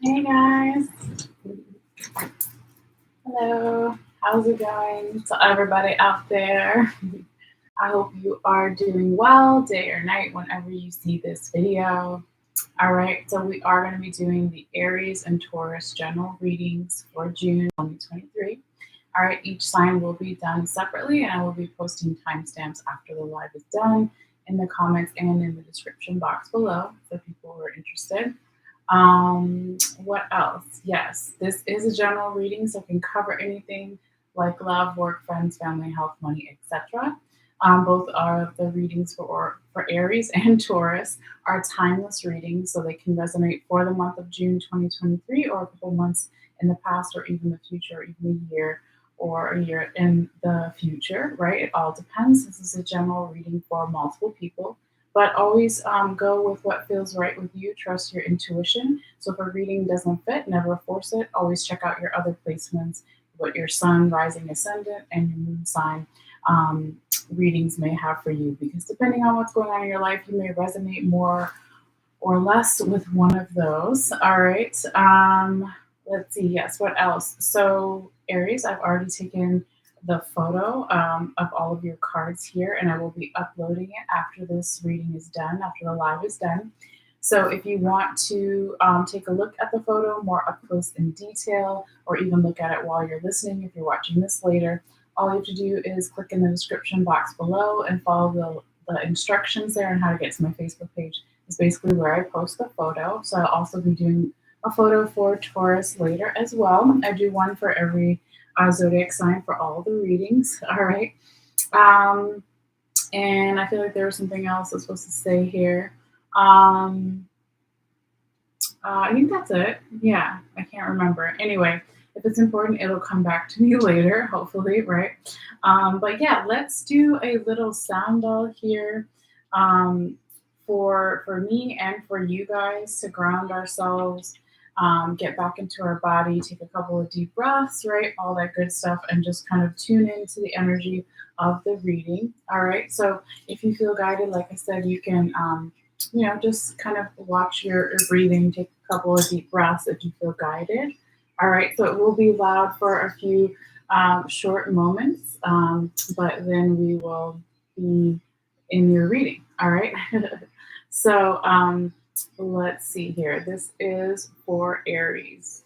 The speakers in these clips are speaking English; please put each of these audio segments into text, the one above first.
Hey guys, hello, how's it going to everybody out there? I hope you are doing well day or night whenever you see this video. All right, so we are going to be doing the Aries and Taurus general readings for June 2023. All right, each sign will be done separately, and I will be posting timestamps after the live is done in the comments and in the description box below for people who are interested. What else? Yes, this is a general reading, so it can cover anything like love, work, friends, family, health, money, etc. Both are the readings for Aries and Taurus are timeless readings, so they can resonate for the month of June 2023 or a couple months in the past or even the future, or even a year or a year in the future, right? It all depends. This is a general reading for multiple people, but always go with what feels right with you. Trust your intuition. So if a reading doesn't fit, never force it. Always check out your other placements, what your sun, rising, ascendant, and your moon sign readings may have for you, because depending on what's going on in your life, you may resonate more or less with one of those. All right. Let's see. Yes. What else? So Aries, I've already taken the photo of all of your cards here, and I will be uploading it after this reading is done, after the live is done. So if you want to take a look at the photo more up close in detail, or even look at it while you're listening, if you're watching this later, all you have to do is click in the description box below and follow the instructions there on how to get to my Facebook page. Is basically where I post the photo. So I'll also be doing a photo for Taurus later as well. I do one for every zodiac sign for all the readings. All right. Um, and I feel like there was something else I was supposed to say here. I think that's it. Yeah, I can't remember. Anyway, if it's important, it'll come back to me later, hopefully, right? But yeah, let's do a little sound doll here for me and for you guys to ground ourselves, get back into our body, take a couple of deep breaths, right? All that good stuff, and just kind of tune into the energy of the reading. All right. So if you feel guided, like I said, you can just kind of watch your breathing, take a couple of deep breaths if you feel guided. All right, so it will be loud for a few short moments, but then we will be in your reading. All right, so let's see here. This is for Aries.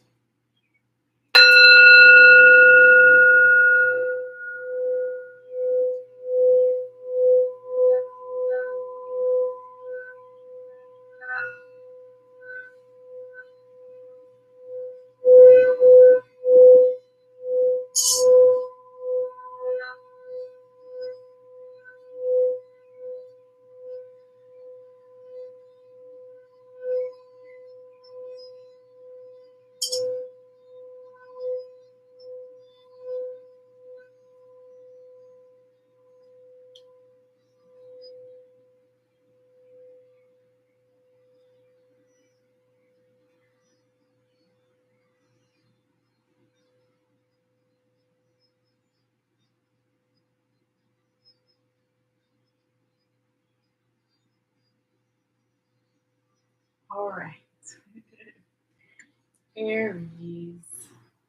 All right, Aries.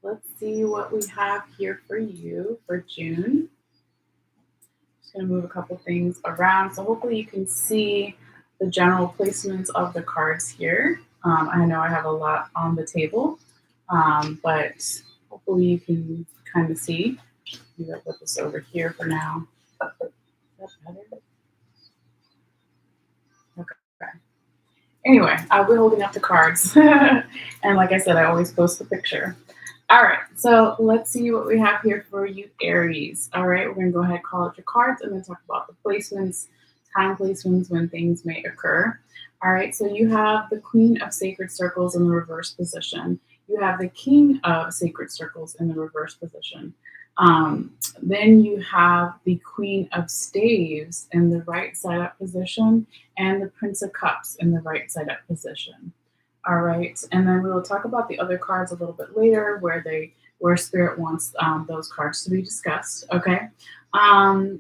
Let's see what we have here for you for June. Just going to move a couple things around. So hopefully you can see the general placements of the cards here. I know I have a lot on the table, but hopefully you can kind of see. Maybe I'll put this over here for now. Is that better? Okay. Anyway, I'll be holding up the cards. And like I said, I always post the picture. All right, so let's see what we have here for you, Aries. All right, we're going to go ahead and call out your cards and then talk about the placements, time placements, when things may occur. All right, so you have the Queen of Sacred Circles in the reverse position. You have the King of Sacred Circles in the reverse position. Then you have the Queen of Staves in the right side up position and the Prince of Cups in the right side up position. All right, and then we will talk about the other cards a little bit later, where Spirit wants those cards to be discussed. Okay,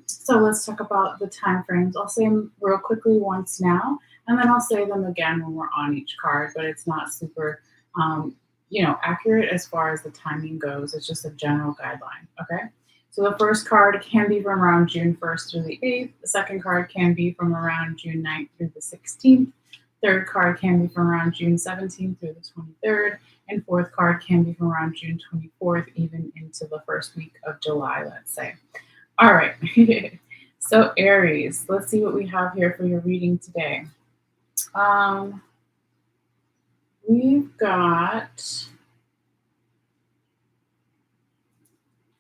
so let's talk about the time frames. I'll say them real quickly once now, and then I'll say them again when we're on each card. But it's not super um, accurate as far as the timing goes. It's just a general guideline. Okay. So the first card can be from around June 1st through the 8th. The second card can be from around June 9th through the 16th. Third card can be from around June 17th through the 23rd. And fourth card can be from around June 24th, even into the first week of July, let's say. All right. So Aries, let's see what we have here for your reading today. We've got,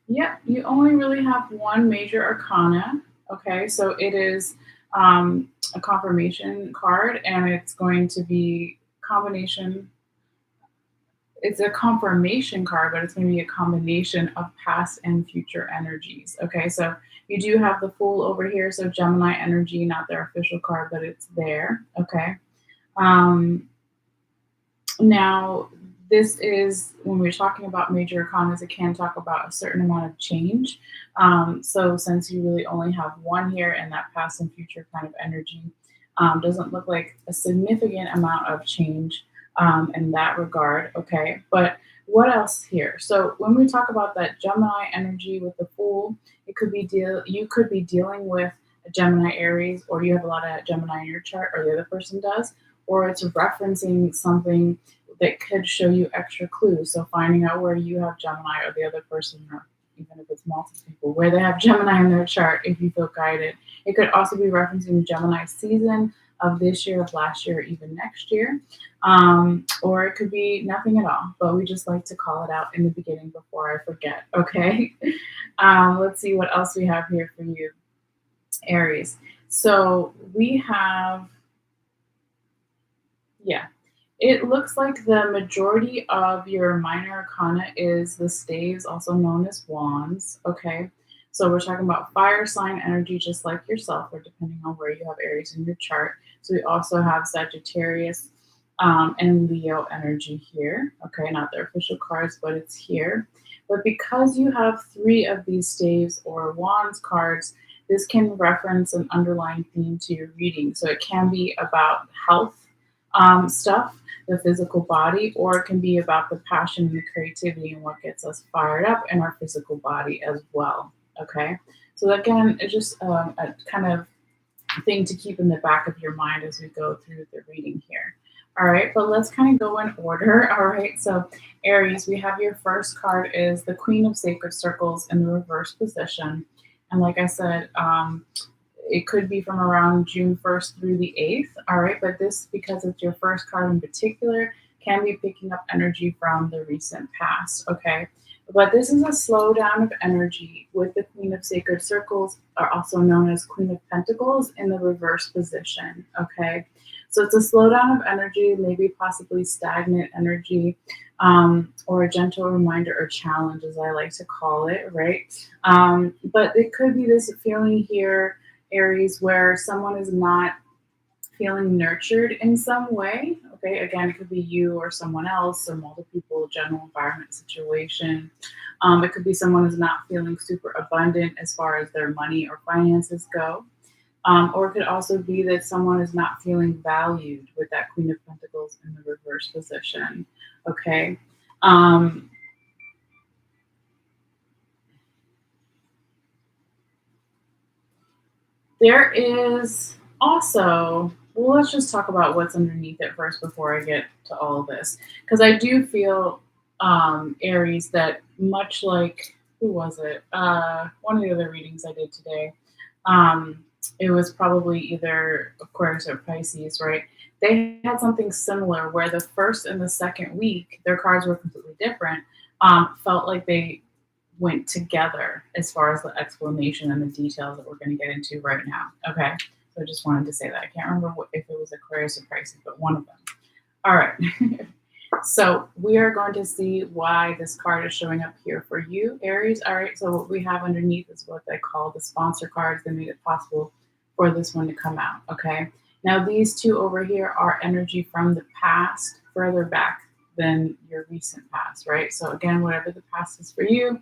you only really have one major arcana. Okay, so it is a confirmation card, and it's going to be combination. It's a confirmation card, but it's going to be a combination of past and future energies. Okay, so you do have the Fool over here, so Gemini energy, not their official card, but it's there. Okay. Now, this is when we're talking about major arcanas, it can talk about a certain amount of change. So since you really only have one here and that past and future kind of energy doesn't look like a significant amount of change in that regard. Okay, but what else here? So when we talk about that Gemini energy with the Fool, it could be you could be dealing with a Gemini Aries, or you have a lot of Gemini in your chart, or the other person does, or it's referencing something that could show you extra clues. So finding out where you have Gemini or the other person, or even if it's multiple people, where they have Gemini in their chart, if you feel guided. It could also be referencing Gemini season of this year, of last year, or even next year. Or it could be nothing at all, but we just like to call it out in the beginning before I forget, okay? Let's see what else we have here for you, Aries. So we have, it looks like the majority of your minor arcana is the staves, also known as wands. Okay. So we're talking about fire sign energy, just like yourself, or depending on where you have Aries in your chart. So we also have Sagittarius and Leo energy here. Okay. Not their official cards, but it's here. But because you have 3 of these staves or wands cards, this can reference an underlying theme to your reading. So it can be about health stuff, the physical body, or it can be about the passion and the creativity and what gets us fired up in our physical body as well. Okay, so again, it's just a kind of thing to keep in the back of your mind as we go through the reading here. All right, but let's kind of go in order. All right, so Aries, we have your first card is the Queen of Sacred Circles in the reverse position. And like I said, it could be from around June 1st through the 8th. All right, but this, because it's your first card in particular, can be picking up energy from the recent past. Okay, but this is a slowdown of energy with the Queen of Sacred Circles, are also known as Queen of Pentacles, in the reverse position. Okay, so it's a slowdown of energy, maybe possibly stagnant energy, or a gentle reminder or challenge, as I like to call it, right? But it could be this feeling here, Aries, where someone is not feeling nurtured in some way. Okay, again, it could be you or someone else or multiple people, general environment situation. It could be someone who's not feeling super abundant as far as their money or finances go. Or it could also be that someone is not feeling valued with that Queen of Pentacles in the reverse position. Okay. There is also, well, let's just talk about what's underneath it first before I get to all of this. Because I do feel, Aries, that much like, who was it? One of the other readings I did today, it was probably either Aquarius or Pisces, right? They had something similar where the first and the second week, their cards were completely different, felt like they went together as far as the explanation and the details that we're going to get into right now. Okay, so I just wanted to say that. I can't remember if it was Aquarius or Pisces, but one of them. All right. So we are going to see why this card is showing up here for you, Aries. All right, so what we have underneath is what they call the sponsor cards that made it possible for this one to come out. Okay, now these two over here are energy from the past, further back than your recent past, right? So again, whatever the past is for you,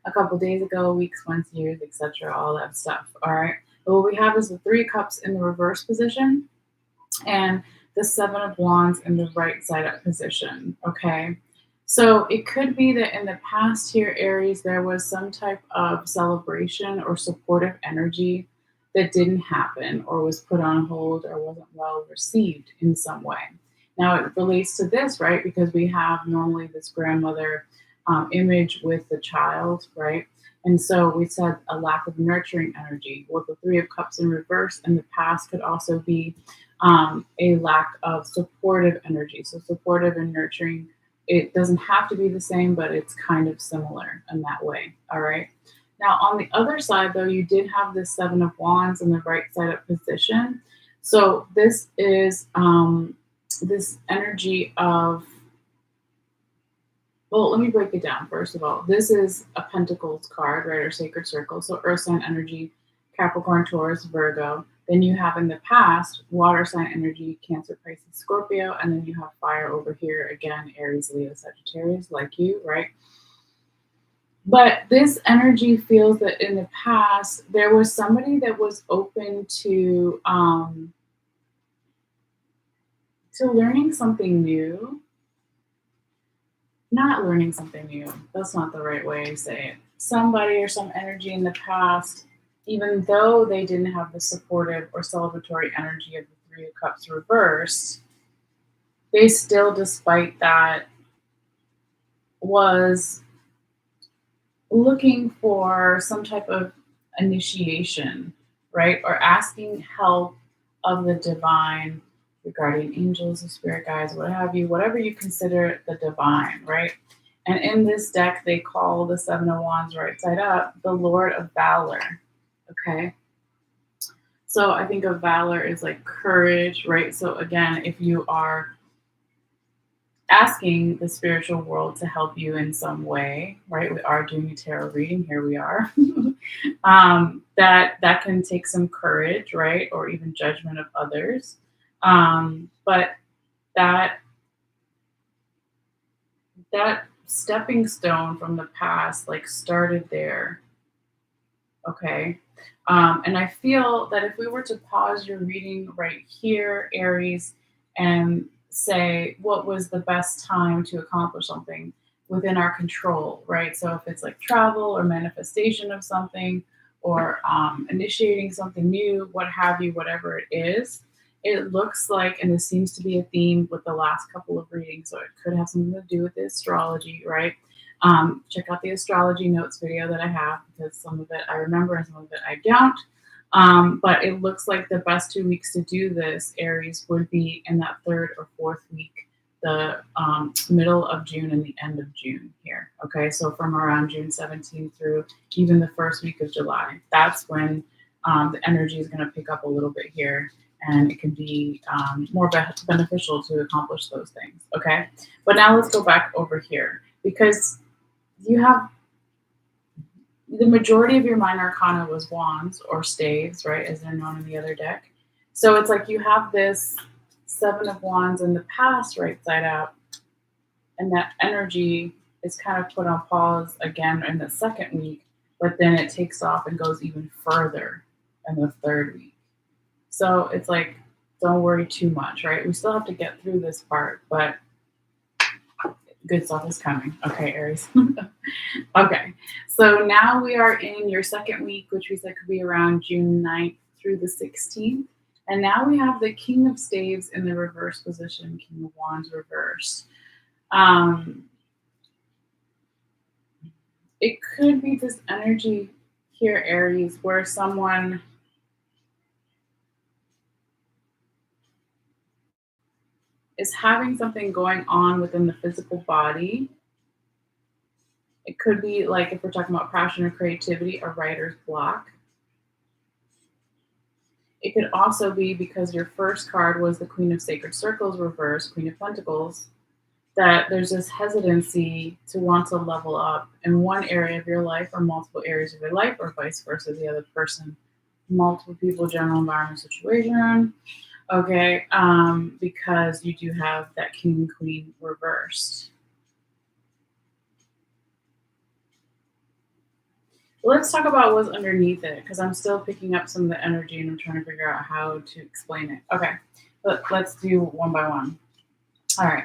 a couple days ago, weeks, months, years, etc., all that stuff. All right. But what we have is the 3 cups in the reverse position, and the Seven of Wands in the right side up position. Okay. So it could be that in the past here, Aries, there was some type of celebration or supportive energy that didn't happen or was put on hold or wasn't well received in some way. Now it relates to this, right? Because we have normally this grandmother image with the child, right? And so we said a lack of nurturing energy. Well, the Three of Cups in reverse in the past could also be a lack of supportive energy. So supportive and nurturing, it doesn't have to be the same, but it's kind of similar in that way. All right. Now, on the other side, though, you did have this Seven of Wands in the right side up position. So this is this energy of, well, let me break it down. First of all, this is a Pentacles card, right, or Sacred Circle. So Earth sign energy, Capricorn, Taurus, Virgo. Then you have in the past water sign energy, Cancer, Pisces, Scorpio, and then you have fire over here again, Aries, Leo, Sagittarius, like you, right? But this energy feels that in the past there was somebody that was open to learning something new. Not learning something new. That's not the right way to say it. Somebody or some energy in the past, even though they didn't have the supportive or celebratory energy of the Three of Cups reversed, they still, despite that, was looking for some type of initiation, right? Or asking help of the divine regarding angels or spirit guides, what have you, whatever you consider the divine, right? And in this deck, they call the Seven of Wands right side up the Lord of Valor. Okay. So I think of valor is like courage, right? So again, if you are asking the spiritual world to help you in some way, right? We are doing a tarot reading. Here we are. That can take some courage, right, or even judgment of others. But that that stepping stone from the past, like, started there. Okay. And I feel that if we were to pause your reading right here, Aries, and say what was the best time to accomplish something within our control, right? So if it's like travel or manifestation of something or initiating something new, what have you, whatever it is, it looks like, and this seems to be a theme with the last couple of readings, so it could have something to do with the astrology, right? Check out the astrology notes video that I have, because some of it I remember and some of it I don't. But it looks like the best 2 weeks to do this, Aries, would be in that third or fourth week, the middle of June and the end of June here. Okay, so from around June 17th through even the first week of July. That's when the energy is going to pick up a little bit here, and it can be more beneficial to accomplish those things. Okay, but now let's go back over here, because you have the majority of your minor arcana was wands or staves, right, as they're known in the other deck. So it's like you have this Seven of Wands in the past right side up, and that energy is kind of put on pause again in the second week, but then it takes off and goes even further in the third week. So it's like, don't worry too much, right? We still have to get through this part, but good stuff is coming. Okay, Aries. Okay, so now we are in your second week, which we said could be around June 9th through the 16th. And now we have the King of Staves in the reverse position, King of Wands reversed. It could be this energy here, Aries, where someone is having something going on within the physical body. It could be, like, if we're talking about passion or creativity, a writer's block. It could also be because your first card was the Queen of Sacred Circles reversed, Queen of Pentacles, that there's this hesitancy to want to level up in one area of your life or multiple areas of your life, or vice versa, the other person, multiple people, general environment, situation. Okay, because you do have that King and Queen reversed. Let's talk about what's underneath it, because I'm still picking up some of the energy and I'm trying to figure out how to explain it. Okay, Let's do one by one. All right.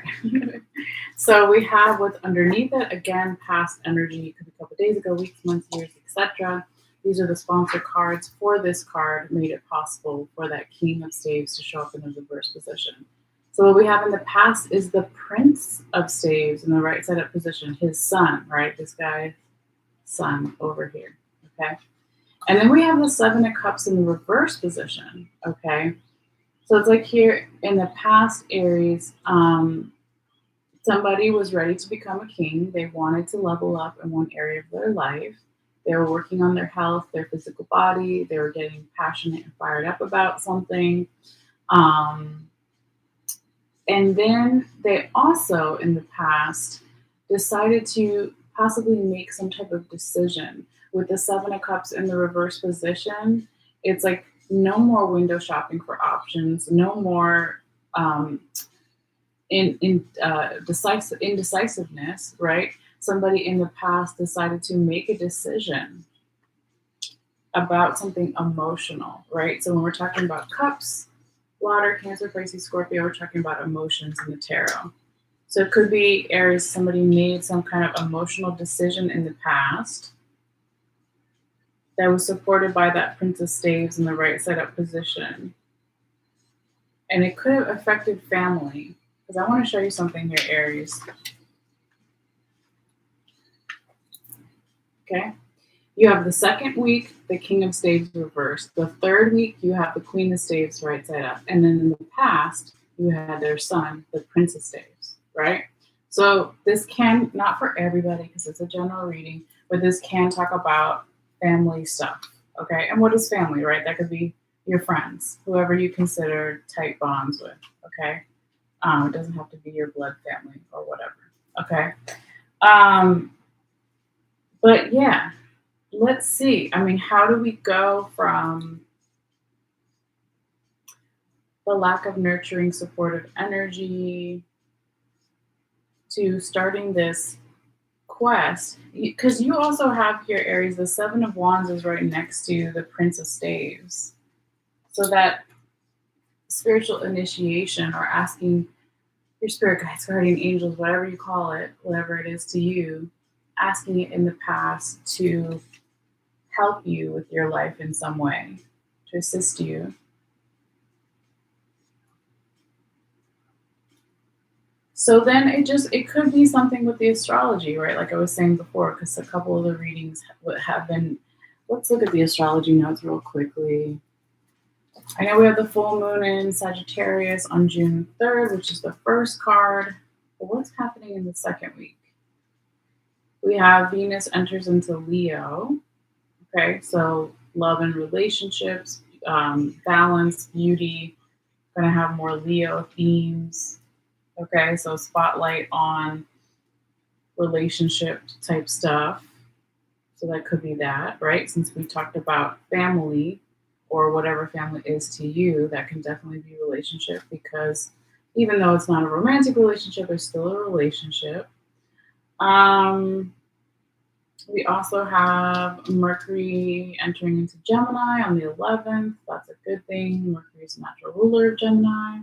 So we have what's underneath it. Again, past energy. It could be a couple of days ago, weeks, months, years, etc. These are the sponsor cards for this card. Made it possible for that King of Staves to show up in the reverse position. So what we have in the past is the Prince of Staves in the right side up position. His son, right? This guy's son over here. Okay. And then we have the Seven of Cups in the reverse position. Okay. So it's like here in the past, Aries, somebody was ready to become a king. They wanted to level up in one area of their life. They were working on their health, their physical body. They were getting passionate and fired up about something. And then they also, in the past, decided to possibly make some type of decision. With the Seven of Cups in the reverse position, it's like no more window shopping for options, no more indecisiveness, right? Somebody in the past decided to make a decision about something emotional, right? So when we're talking about cups, water, Cancer, Pisces, Scorpio, we're talking about emotions in the tarot. So it could be Aries, somebody made some kind of emotional decision in the past that was supported by that Prince of Staves in the right side up position. And it could have affected family. Because I want to show you something here, Aries. Okay. You have the second week, the King of Staves reversed. The third week, you have the Queen of Staves right side up. And then in the past, you had their son, the Prince of Staves, right? So this can, not for everybody, because it's a general reading, but this can talk about family stuff, okay? And what is family, right? That could be your friends, whoever you consider tight bonds with, okay? It doesn't have to be your blood family or whatever, okay? But yeah, let's see. I mean, how do we go from the lack of nurturing, supportive energy to starting this quest? Because you also have here, Aries, the Seven of Wands is right next to the Prince of Staves. So that spiritual initiation or asking your spirit guides, guardian angels, whatever you call it, whatever it is to you, asking it in the past to help you with your life in some way, to assist you. So then it could be something with the astrology, right? Like I was saying before, because a couple of the readings have been, let's look at the astrology notes real quickly. I know we have the full moon in Sagittarius on June 3rd, which is the first card. But what's happening in the second week? We have Venus enters into Leo. Okay, so love and relationships, balance, beauty, gonna have more Leo themes. Okay, so spotlight on relationship type stuff. So that could be that, right? Since we talked about family or whatever family is to you, that can definitely be relationship, because even though it's not a romantic relationship, it's still a relationship. We also have Mercury entering into Gemini on the 11th. That's a good thing. Mercury is the natural ruler of Gemini.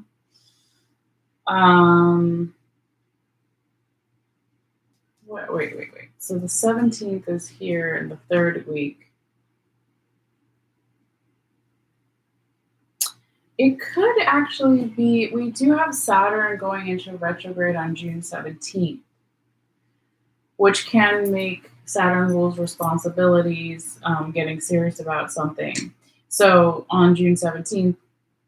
Wait. So the 17th is here in the third week. It could actually be, we do have Saturn going into retrograde on June 17th, which can make Saturn rules responsibilities, getting serious about something. So on June 17th,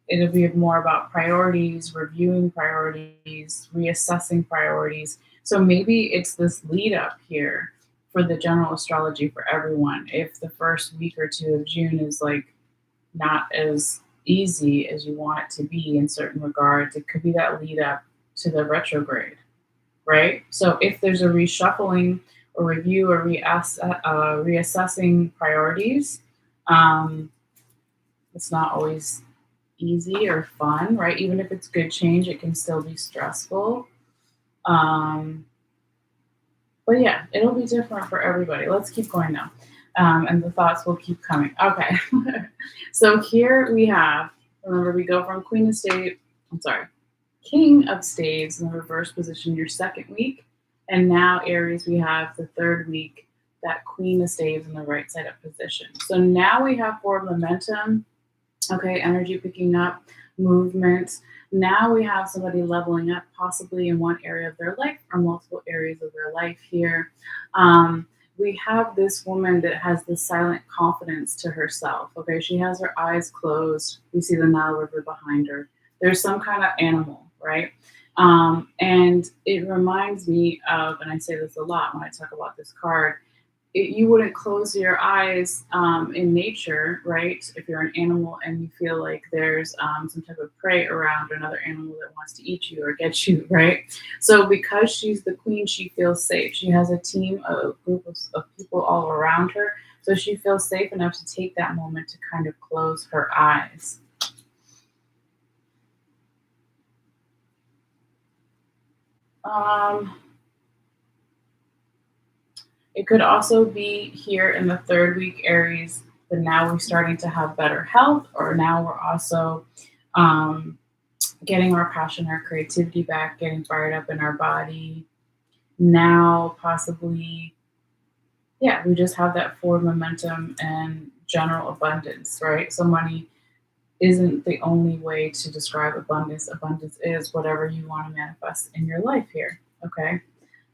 it'll be more about priorities, reviewing priorities, reassessing priorities. So maybe it's this lead up here for the general astrology for everyone. If the first week or two of June is like not as easy as you want it to be in certain regards, it could be that lead up to the retrograde, right? So if there's a reshuffling or review or reassessing priorities, it's not always easy or fun, right? Even if it's good change, it can still be stressful. But yeah, it'll be different for everybody. Let's keep going now. And the thoughts will keep coming. Okay. So here we have, remember, we go from Queen of State, I'm sorry, King of Staves in the reverse position your second week. And now, Aries, we have the third week, that Queen of Staves in the right side up position. So now we have forward momentum, okay, energy picking up, movement. Now we have somebody leveling up, possibly in one area of their life or multiple areas of their life here. We have this woman that has this silent confidence to herself. Okay, she has her eyes closed. We see the Nile River behind her. There's some kind of animal, right? And it reminds me of, and I say this a lot when I talk about this card, you wouldn't close your eyes in nature, right? If you're an animal and you feel like there's some type of prey around, another animal that wants to eat you or get you, right? So because she's the queen, she feels safe. She has a team, a group of people all around her. So she feels safe enough to take that moment to kind of close her eyes. It could also be here in the third week, Aries, that now we're starting to have better health, or now we're also um, getting our passion, our creativity back, getting fired up in our body. Now, possibly, yeah, we just have that forward momentum and general abundance, right? So, money isn't the only way to describe abundance. Abundance is whatever you want to manifest in your life here, okay?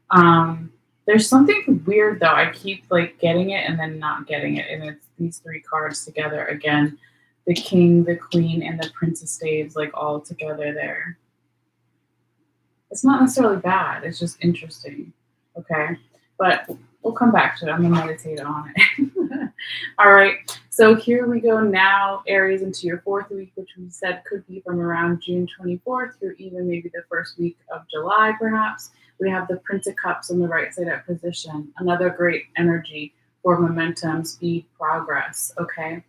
Um, there's something weird though. I keep like getting it and then not getting it, and it's these three cards together again: the King, the Queen, and the Prince of Staves, like all together there. It's not necessarily bad. It's just interesting. Okay, but we'll come back to it. I'm gonna meditate on it. All right. So here we go now, Aries, into your fourth week, which we said could be from around June 24th through even maybe the first week of July, perhaps. We have the Prince of Cups on the right side up position. Another great energy for momentum, speed, progress. Okay.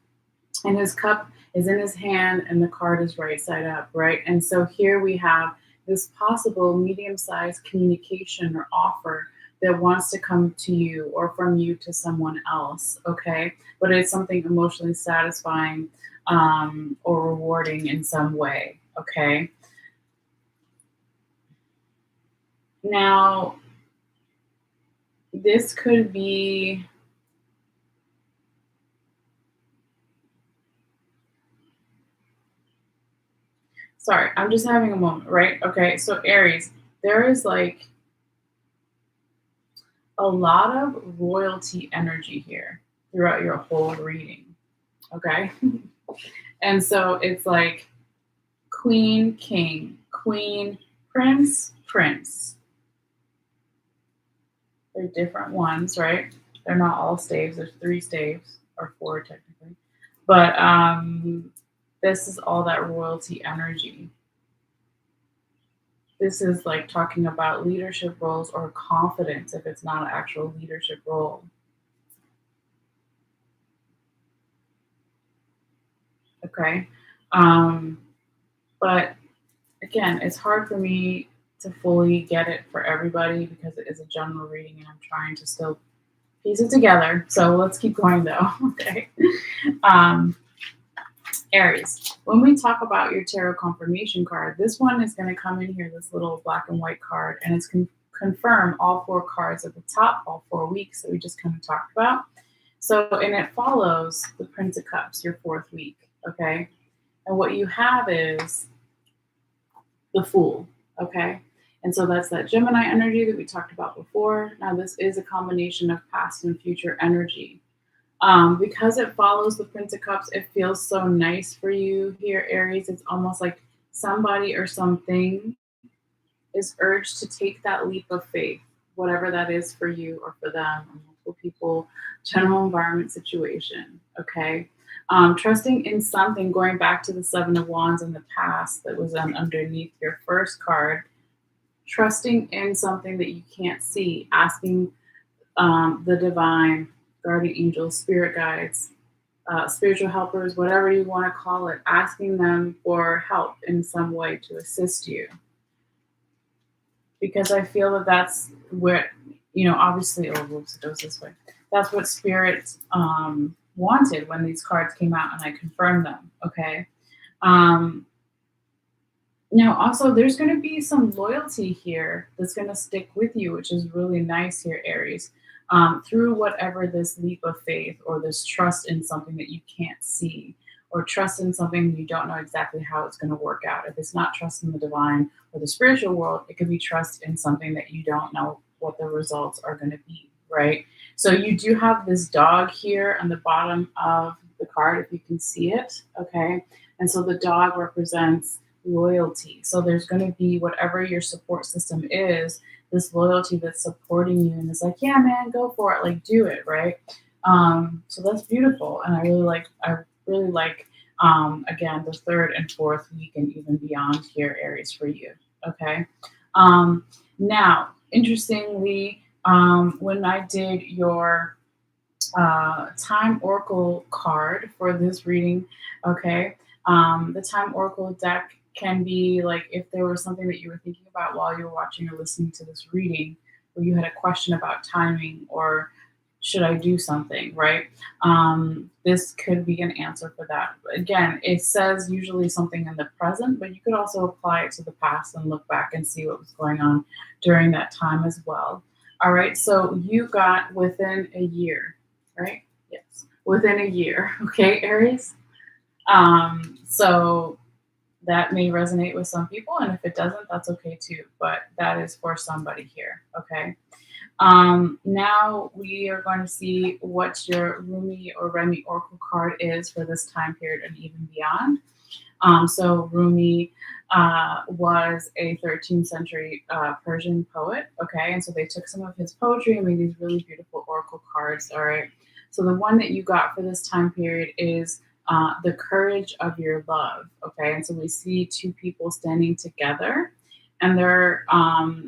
And his cup is in his hand and the card is right side up, right? And so here we have this possible medium-sized communication or offer that wants to come to you or from you to someone else, okay? But it's something emotionally satisfying or rewarding in some way, okay? Now, this could be, sorry, I'm just having a moment, right? Okay, so Aries, there is like a lot of royalty energy here throughout your whole reading. Okay. And so it's like queen, king, queen, prince, prince. They're different ones, right? They're not all staves. There's three staves, or four technically. But this is all that royalty energy. This is like talking about leadership roles or confidence if it's not an actual leadership role. Okay. Um, but again, it's hard for me to fully get it for everybody because it is a general reading and I'm trying to still piece it together. So let's keep going though. Okay. Um, Aries, when we talk about your tarot confirmation card, this one is going to come in here, this little black and white card, and it's confirm all four cards at the top, all 4 weeks that we just kind of talked about. So, and it follows the Prince of Cups, your fourth week. Okay. And what you have is the Fool. Okay. And so that's that Gemini energy that we talked about before. Now, this is a combination of past and future energy. Because it follows the Prince of Cups, it feels so nice for you here, Aries. It's almost like somebody or something is urged to take that leap of faith, whatever that is for you or for them, or multiple people, general environment situation. Okay. Trusting in something, going back to the Seven of Wands in the past that was underneath your first card, trusting in something that you can't see, asking the divine, guardian angels, spirit guides, spiritual helpers, whatever you want to call it, asking them for help in some way to assist you. Because I feel that that's what, obviously, oh, whoops, it goes this way. That's what spirit wanted when these cards came out and I confirmed them. Okay. Now, also, there's going to be some loyalty here that's going to stick with you, which is really nice here, Aries. Through whatever this leap of faith or this trust in something that you can't see, or trust in something you don't know exactly how it's going to work out. If it's not trust in the divine or the spiritual world, it could be trust in something that you don't know what the results are going to be, right? So you do have this dog here on the bottom of the card, if you can see it, okay? And so the dog represents loyalty. So there's going to be whatever your support system is, this loyalty that's supporting you and it's like, yeah, man, go for it, like do it, right? So that's beautiful, and I really like again the third and fourth week and even beyond here, Aries, for you. Okay. Now, interestingly, when I did your Time Oracle card for this reading. Okay. The Time Oracle deck can be like if there was something that you were thinking about while you were watching or listening to this reading, or you had a question about timing or should I do something, right? This could be an answer for that. Again, it says usually something in the present, but you could also apply it to the past and look back and see what was going on during that time as well. All right, so you got within a year, right? Yes, within a year. Okay, Aries. So that may resonate with some people, and if it doesn't, that's okay too. But that is for somebody here. Okay. Now we are going to see what your Rumi or Remi Oracle card is for this time period and even beyond. So Rumi was a 13th century Persian poet, okay? And so they took some of his poetry and made these really beautiful oracle cards, all right? So the one that you got for this time period is the courage of your love, okay? And so we see two people standing together, and they're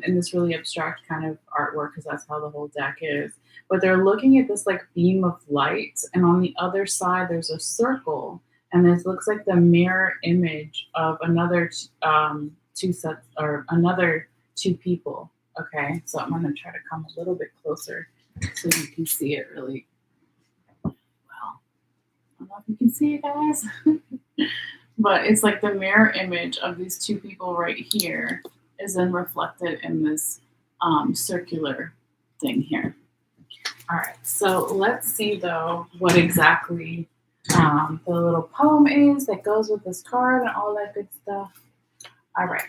in this really abstract kind of artwork because that's how the whole deck is. But they're looking at this like beam of light, and on the other side there's a circle, and this looks like the mirror image of another two sets or another two people. Okay, so I'm going to try to come a little bit closer so you can see it really well. I don't know if you can see it, guys, but it's like the mirror image of these two people right here is then reflected in this circular thing here. All right, so let's see though what exactly the little poem is that goes with this card and all that good stuff. All right.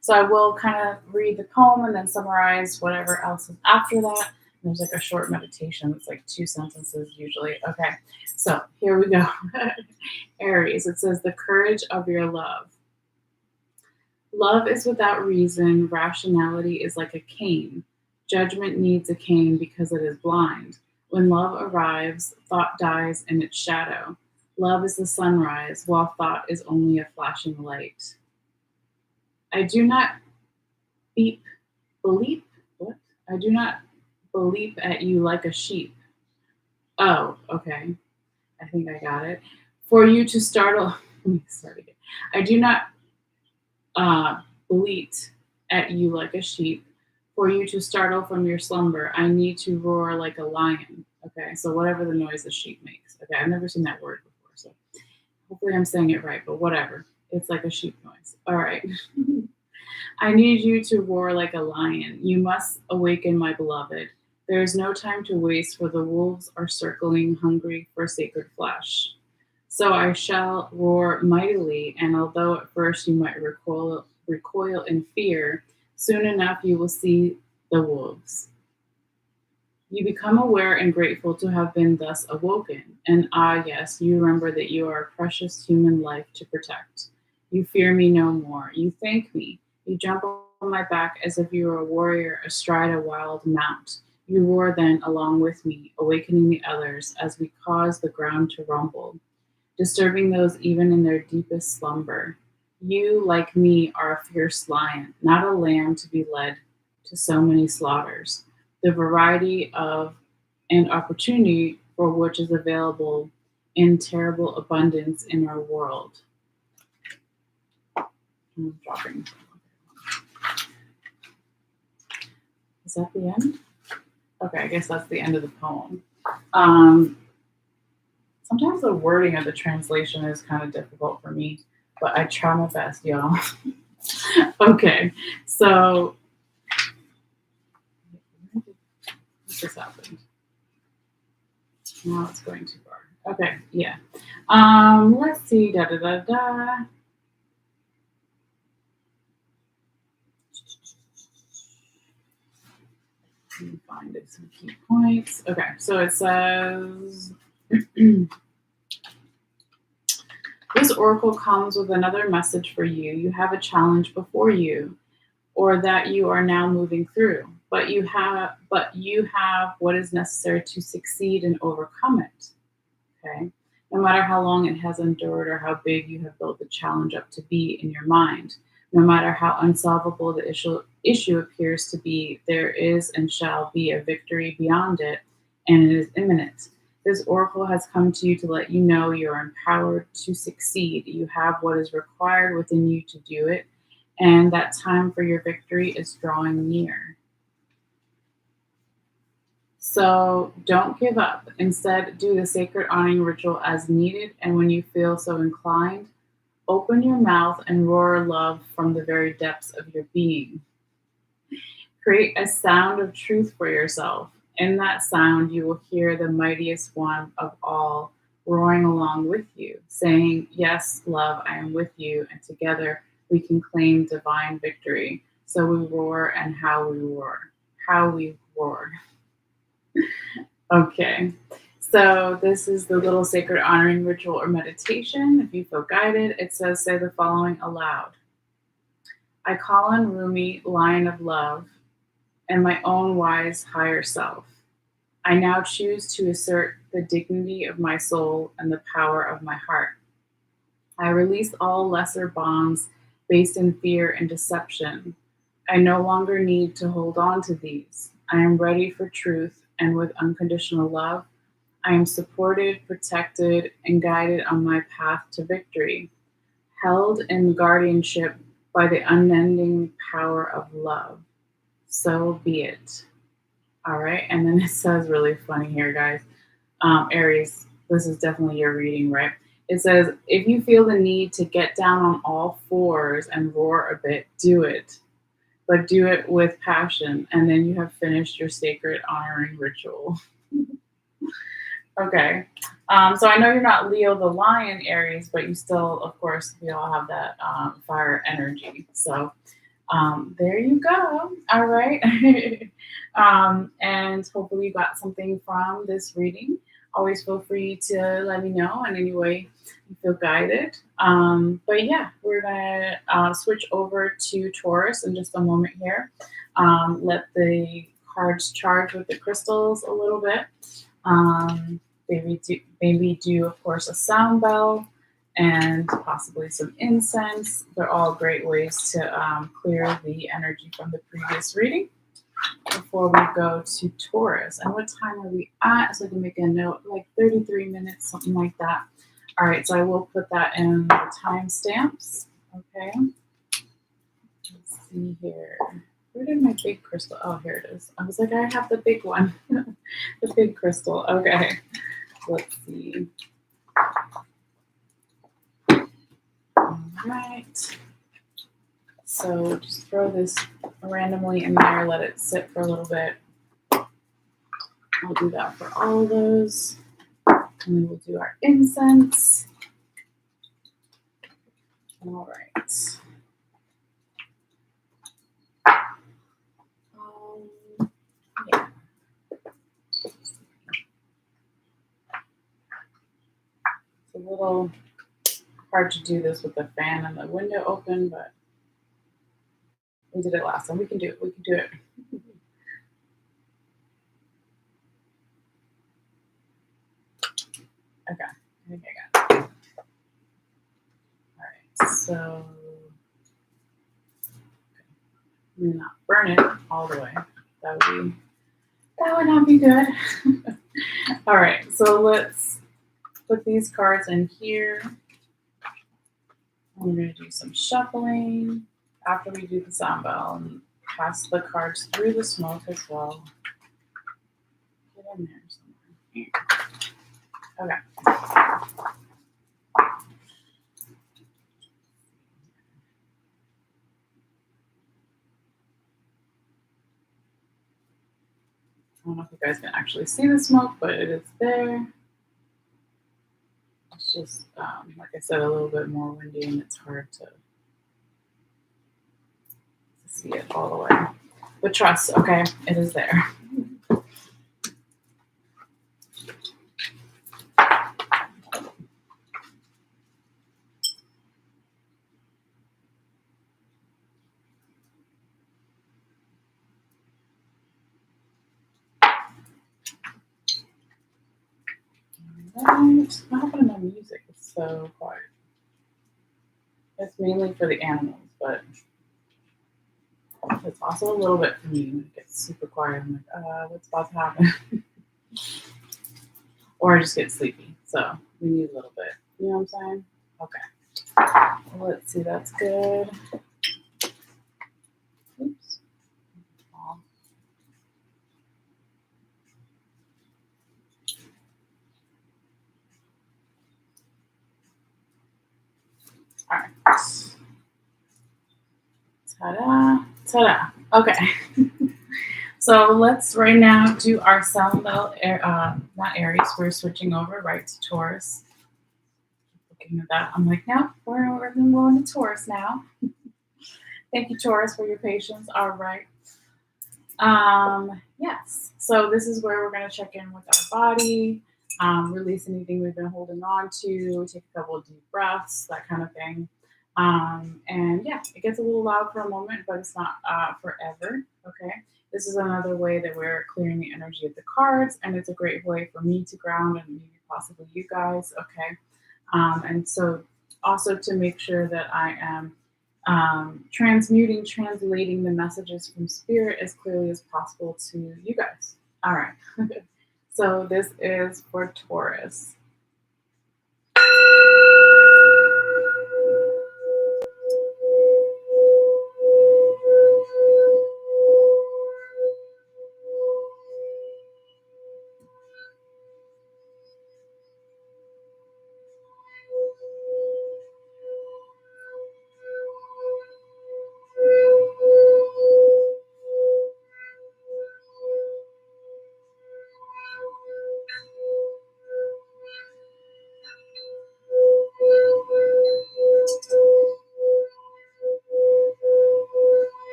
So I will kind of read the poem and then summarize whatever else is after that. There's like a short meditation. It's like 2 sentences usually. Okay. So here we go. Aries, it says, the courage of your love. Love is without reason. Rationality is like a cane. Judgment needs a cane because it is blind. When love arrives, thought dies in its shadow. Love is the sunrise, while thought is only a flashing light. I do not bleep, what? I do not bleep at you like a sheep. Oh, okay. I think I got it. For you to startle, let me start again. I do not bleat at you like a sheep. For you to startle from your slumber, I need to roar like a lion. Okay, so whatever the noise a sheep makes. Okay, I've never seen that word before, so hopefully I'm saying it right, but whatever. It's like a sheep noise. All right. I need you to roar like a lion. You must awaken, my beloved. There is no time to waste, for the wolves are circling, hungry for sacred flesh. So I shall roar mightily, and although at first you might recoil in fear, soon enough you will see the wolves. You become aware and grateful to have been thus awoken, and yes, you remember that you are a precious human life to protect. You fear me no more. You thank me. You jump on my back as if you were a warrior astride a wild mount. You roar then along with me, awakening the others as we cause the ground to rumble, disturbing those even in their deepest slumber. You, like me, are a fierce lion, not a lamb to be led to so many slaughters. The variety of and opportunity for which is available in terrible abundance in our world. I'm dropping. Is that the end? Okay, I guess that's the end of the poem. Sometimes the wording of the translation is kind of difficult for me. but I try my best, y'all. Okay, so what just happened? Now it's going too far. Okay, yeah. Let's see. Da da da da. Let me find it, some key points. Okay, so it says this oracle comes with another message for you. You have a challenge before you, or that you are now moving through, but you have what is necessary to succeed and overcome it. Okay, no matter how long it has endured or how big you have built the challenge up to be in your mind, no matter how unsolvable the issue appears to be, there is and shall be a victory beyond it, and it is imminent. This oracle has come to you to let you know you are empowered to succeed. You have what is required within you to do it, and that time for your victory is drawing near. So don't give up. Instead, do the sacred honoring ritual as needed, and when you feel so inclined, open your mouth and roar love from the very depths of your being. Create a sound of truth for yourself. In that sound, you will hear the mightiest one of all roaring along with you, saying, "Yes, love, I am with you," and together we can claim divine victory. So we roar, and how we roar. How we roar. Okay, so this is the little sacred honoring ritual or meditation. If you feel guided, it says, say the following aloud. I call on Rumi, Lion of Love, and my own wise higher self. I now choose to assert the dignity of my soul and the power of my heart. I release all lesser bonds based in fear and deception. I no longer need to hold on to these. I am ready for truth, and with unconditional love, I am supported, protected, and guided on my path to victory, held in guardianship by the unending power of love. So be it. All right, and then it says really funny here, guys. Aries, this is definitely your reading, right? It says, if you feel the need to get down on all fours and roar a bit, do it. But do it with passion, and then you have finished your sacred honoring ritual. Okay. So I know you're not Leo the Lion, Aries, but you still, of course, we all have that fire energy. So there you go. All right. And hopefully you got something from this reading. Always feel free to let me know in any way you feel guided. But yeah, we're going to switch over to Taurus in just a moment here. Let the cards charge with the crystals a little bit. Maybe do, of course, a sound bell and possibly some incense. They're all great ways to clear the energy from the previous reading before we go to Taurus. And what time are we at? So I can make a note, like 33 minutes, something like that. All right, so I will put that in the timestamps. Okay. Let's see here. Where did my big crystal? Oh, here it is. I was like, I have the big one. The big crystal. Okay. Let's see. All right. So just throw this randomly in there, let it sit for a little bit. I'll do that for all of those. And then we'll do our incense. All right. Yeah. It's a little hard to do this with the fan and the window open, but we did it last time. We can do it. We can do it. Okay. I think I got it. All right. So not burn it all the way. That would not be good. All right. So let's put these cards in here. I'm going to do some shuffling after we do the sound bell and pass the cards through the smoke as well. Get in there somewhere. Okay. don't know if you guys can actually see the smoke, but it is there. It's just, like I said, a little bit more windy and it's hard to see it all the way. But trust, okay, it is there. What happened to my music? It's so quiet. It's mainly for the animals, but it's also a little bit for me. It gets super quiet. I'm like, what's about to happen? Or I just get sleepy. So we need a little bit. You know what I'm saying? Okay. Let's see. That's good. Oops. All right. Ta-da. Ta-da. Okay. So let's right now do our Sun Belt, not Aries. We're switching over right to Taurus. Looking at that, I'm like, no, we're going to Taurus now. Thank you, Taurus, for your patience. All right. Yes. So this is where we're going to check in with our body, release anything we've been holding on to, take a couple of deep breaths, that kind of thing. And yeah, it gets a little loud for a moment, but it's not forever. Okay. This is another way that we're clearing the energy of the cards, and it's a great way for me to ground and maybe possibly you guys. Okay. And so also to make sure that I am transmuting, translating the messages from spirit as clearly as possible to you guys. All right. So this is for Taurus.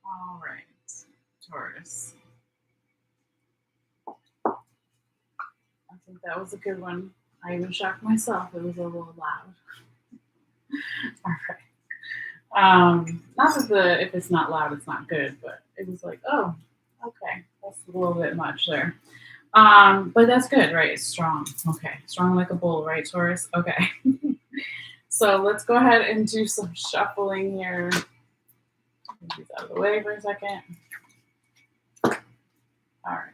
All right, Taurus. I think that was a good one. I even shocked myself. It was a little loud. All right. Not that if it's not loud, it's not good, but it was like, oh, okay, that's a little bit much there. But that's good, right? It's strong. Okay, strong like a bull, right, Taurus? Okay. So let's go ahead and do some shuffling here. Get these out of the way for a second. All right.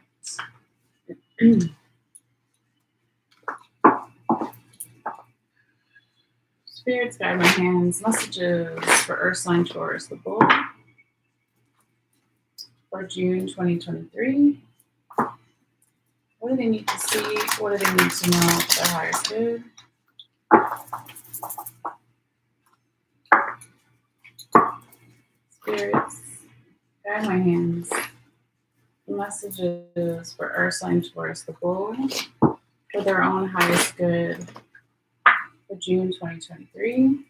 Spirits, guide my hands. Messages for Earth sign Taurus, the bull, for June 2023. What do they need to see? What do they need to know? Their highest good. Spirits, guide my hands. Messages for Earth sign Taurus, the bull, for their own highest good for June 2023.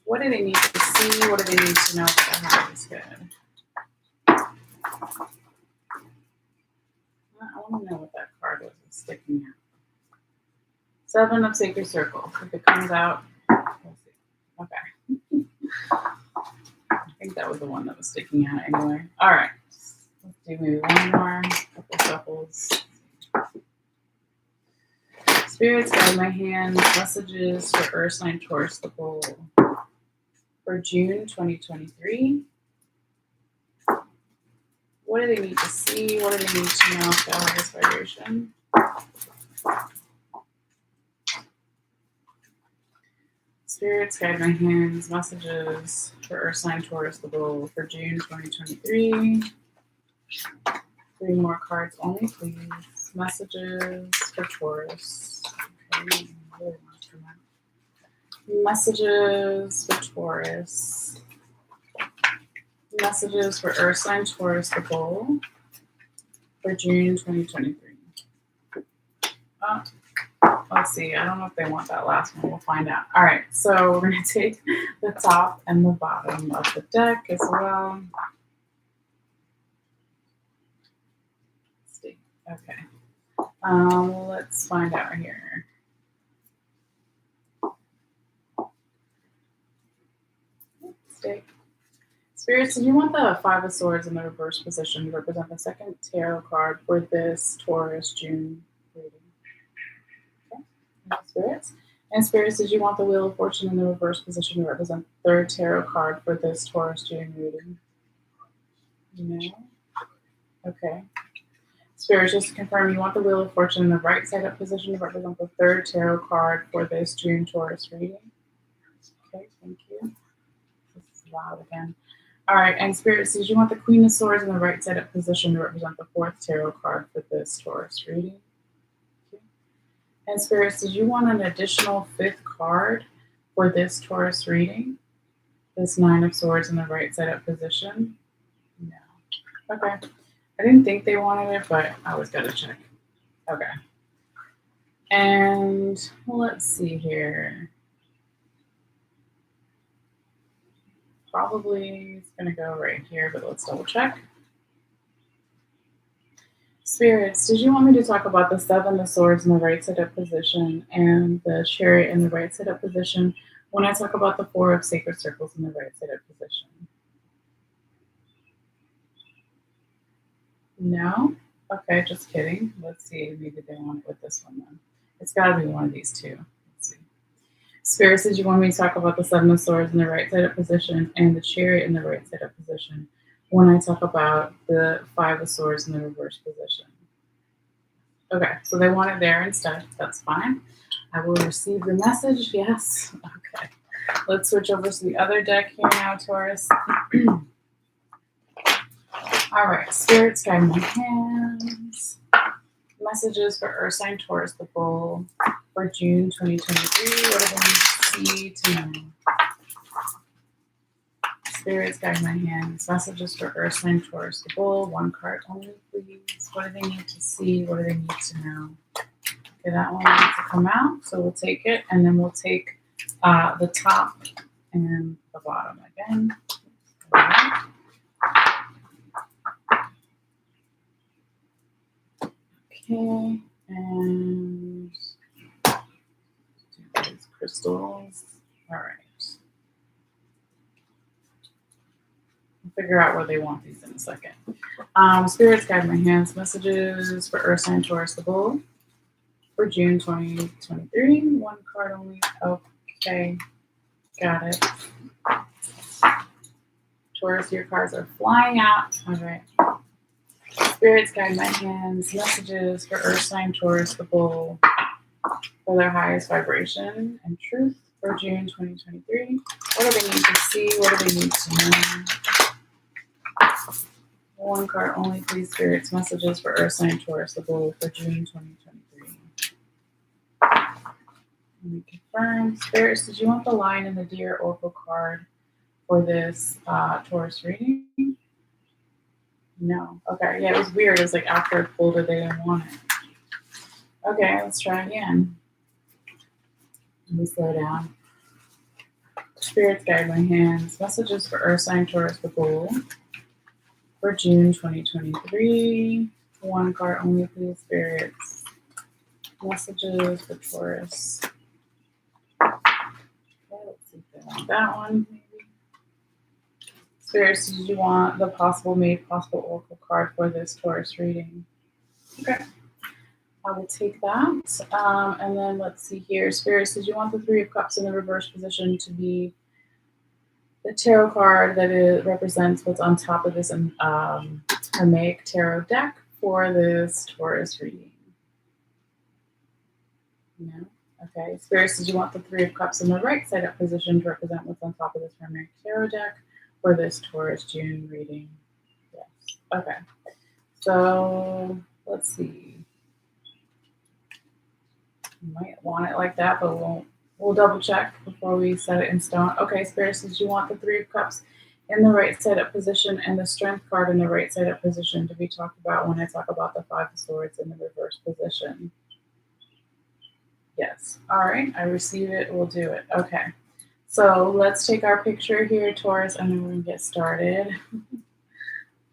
What do they need to see? What do they need to know for their highest good? I want to know what that card was sticking out. Seven of Sacred Circles. If it comes out, we'll see. Okay. I think that was the one that was sticking out anyway. All right. Let's do maybe one more. Couple shuffles. Spirits, guide my hands. Messages for Earth sign Taurus, the bull, for June 2023. What do they need to see? What do they need to know for the highest vibration? Spirits, guide my hands, messages for Earth sign Taurus, the bull for June 2023. 3 more cards only, please. Messages for Taurus. Okay, messages for Taurus. Messages for Earth sign Taurus, the bull for June 2023. Let's see. I don't know if they want that last one. We'll find out. All right. So we're going to take the top and the bottom of the deck as well. Let's see. Okay. Let's find out here. Stay. Spirits, do you want the Five of Swords in the reverse position to represent the second tarot card for this Taurus June reading? Okay. Spirits. And Spirits, did you want the Wheel of Fortune in the reverse position to represent the third tarot card for this Taurus June reading? No. Okay. Spirits, just to confirm, you want the Wheel of Fortune in the right side up position to represent the third tarot card for this June Taurus reading? Okay, thank you. This is loud again. All right, and Spirits, did you want the Queen of Swords in the right side up position to represent the fourth tarot card for this Taurus reading? Okay. And Spirits, did you want an additional fifth card for this Taurus reading? This Nine of Swords in the right side up position? No. Okay. I didn't think they wanted it, but I always got to check. Okay. And let's see here. Probably it's going to go right here, but let's double check. Spirits, did you want me to talk about the Seven of Swords in the right side up position and the Chariot in the right side up position when I talk about the Four of Sacred Circles in the right side up position? No? Okay, just kidding. Let's see. Maybe they want it with this one then. It's got to be one of these two. Let's see. Spirits, did you want me to talk about the Seven of Swords in the right side up position and the Chariot in the right side up position when I talk about the Five of Swords in the reverse position? Okay, so they want it there instead. That's fine. I will receive the message. Yes. Okay. Let's switch over to the other deck here now, Taurus. All right, Spirits, guide my hands. Messages for Earth sign Taurus, the bull for June 2023. What do they need to see to know? Spirits, guide my hands. Messages for Earth sign Taurus, the bull. One card only, please. What do they need to see? What do they need to know? Okay, that one needs to come out, so we'll take it, and then we'll take the top and the bottom again. All right. Okay, and these crystals. All right. We'll figure out where they want these in a second. Spirits, guide my hands. Messages for Earth sign Taurus, the bull for June 2023. One card only. Okay, got it. Taurus, your cards are flying out. All right. Spirits, guide my hands. Messages for Earth sign Taurus, the bull for their highest vibration and truth for June 2023. What do they need to see? What do they need to know? One card only, please, Spirits. Messages for Earth sign Taurus, the bull for June 2023. Let me confirm. Spirits, did you want the Lion and the Deer Oracle card for this Taurus reading? No. Okay. Yeah, it was weird. It was like after I pulled it, they didn't want it. Okay, let's try again. Let me slow down. Spirits, guide my hands. Messages for Earth sign Taurus, the bull for June 2023. One card only, please, Spirits. Messages for Taurus. Okay, let's see if they want that one, maybe. Spirits, did you want the possible made possible oracle card for this Taurus reading? Okay. I will take that. And then let's see here. Spirits, did you want the Three of Cups in the reverse position to be the tarot card that it represents what's on top of this Hermaic tarot deck for this Taurus reading. Yeah. Okay. Spirits, did you want the Three of Cups in the right side up position to represent what's on top of this Hermaic tarot deck for this Taurus June reading? Yes. Okay. So let's see. You might want it like that, but we'll double check before we set it in stone. Okay, Spirits, did you want the Three of Cups in the right side up position and the Strength card in the right side up position to be talked about when I talk about the Five of Swords in the reverse position? Yes. All right, I receive it. We'll do it. Okay. So let's take our picture here, Taurus, and then we're going to get started.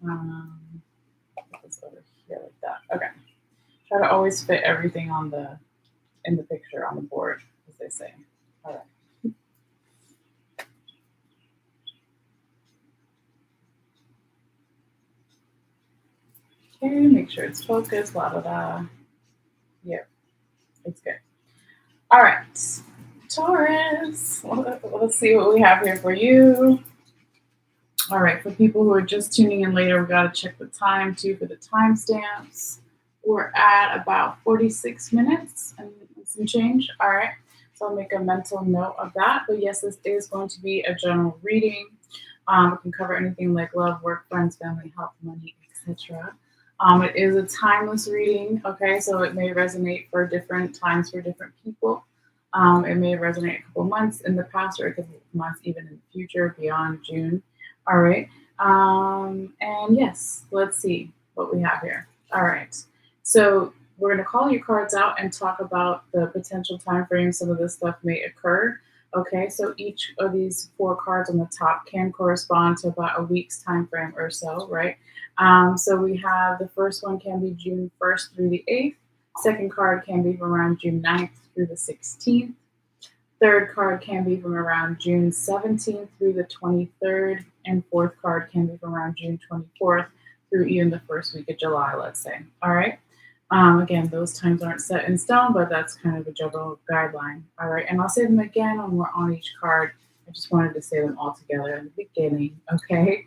Put this over here like that. Okay. Try to always fit everything in the picture on the board, as they say. All right. Okay, make sure it's focused, blah, blah, blah. Yep, it's good. All right, Taurus, let's see what we have here for you. All right, for people who are just tuning in later, we got to check the time too for the timestamps. We're at about 46 minutes and some change. All right, so I'll make a mental note of that. But yes, this is going to be a general reading. We can cover anything like love, work, friends, family, health, money, etc. It is a timeless reading, okay? So it may resonate for different times for different people. It may resonate a couple months in the past or a couple months even in the future beyond June. All right. And yes, let's see what we have here. All right. So we're going to call your cards out and talk about the potential time frame some of this stuff may occur. Okay, so each of these four cards on the top can correspond to about a week's time frame or so, right? So we have the first one can be June 1st through the 8th. Second card can be from around June 9th through the 16th. Third card can be from around June 17th through the 23rd. And fourth card can be from around June 24th through even the first week of July, let's say. All right. Again, those times aren't set in stone, but that's kind of a general guideline. All right. And I'll say them again when we're on each card. I just wanted to say them all together in the beginning. Okay.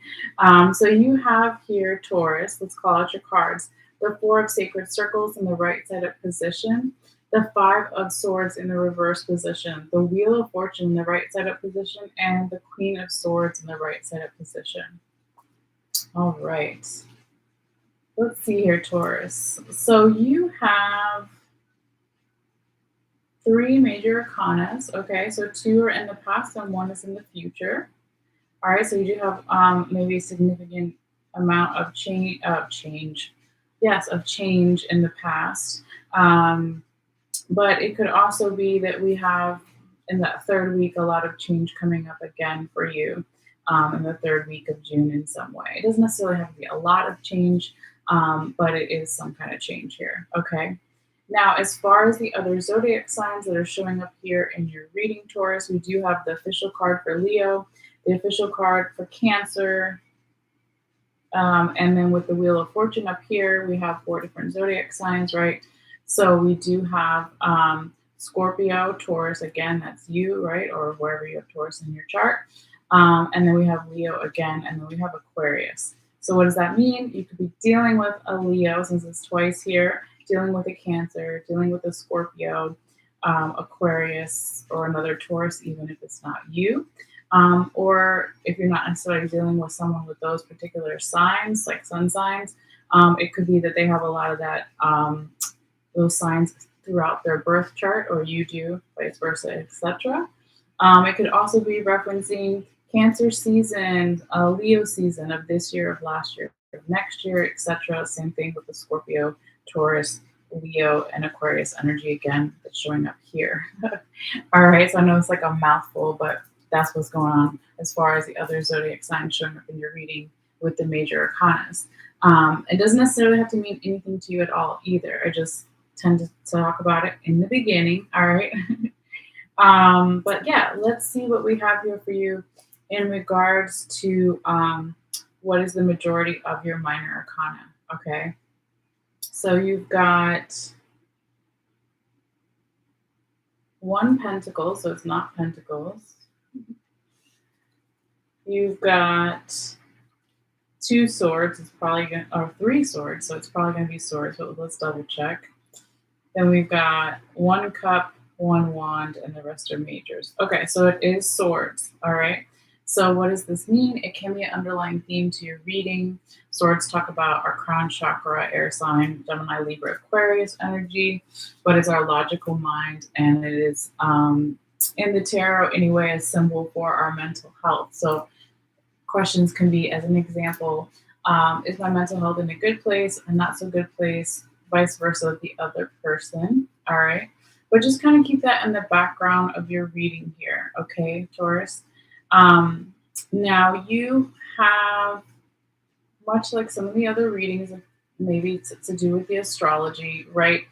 So you have here, Taurus, let's call out your cards. The Four of Sacred Circles in the right side up position. The Five of Swords in the reverse position. The Wheel of Fortune in the right side up position. And the Queen of Swords in the right side up position. All right. Let's see here, Taurus. So you have three major arcanas, okay? So two are in the past and one is in the future. All right, so you do have maybe a significant amount of change in the past. But it could also be that we have in that third week a lot of change coming up again for you in the third week of June in some way. It doesn't necessarily have to be a lot of change, but it is some kind of change here, okay? Now, as far as the other zodiac signs that are showing up here in your reading, Taurus, we do have the official card for Leo, the official card for Cancer, and then with the Wheel of Fortune up here, we have four different zodiac signs, right? So we do have Scorpio, Taurus, again, that's you, right? Or wherever you have Taurus in your chart. And then we have Leo again, and then we have Aquarius. So what does that mean? You could be dealing with a Leo, since it's twice here, dealing with a Cancer, dealing with a Scorpio, Aquarius, or another Taurus, even if it's not you. Or if you're not necessarily dealing with someone with those particular signs, like sun signs, it could be that they have a lot of that, those signs throughout their birth chart, or you do, vice versa, etc. It could also be referencing Cancer season, Leo season of this year, of last year, of next year, etc. Same thing with the Scorpio, Taurus, Leo, and Aquarius energy again that's showing up here. All right, so I know it's like a mouthful, but that's what's going on as far as the other zodiac signs showing up in your reading with the major arcanas. It doesn't necessarily have to mean anything to you at all either. I just tend to talk about it in the beginning, all right? But yeah, let's see what we have here for you in regards to what is the majority of your minor arcana, okay? So you've got one pentacle, so it's not pentacles. You've got two swords. It's probably going to, or three swords. So it's probably going to be swords, but let's double check. Then we've got one cup, one wand, and the rest are majors. Okay, so it is swords. All right. So what does this mean? It can be an underlying theme to your reading. Swords talk about our crown chakra, air sign, Gemini, Libra, Aquarius energy, but it's our logical mind, and it is in the tarot anyway a symbol for our mental health. So questions can be, as an example, is my mental health in a good place, a not so good place, vice versa with the other person. All right. But just kind of keep that in the background of your reading here. Okay, Taurus. Now you have, much like some of the other readings, maybe it's to do with the astrology, right?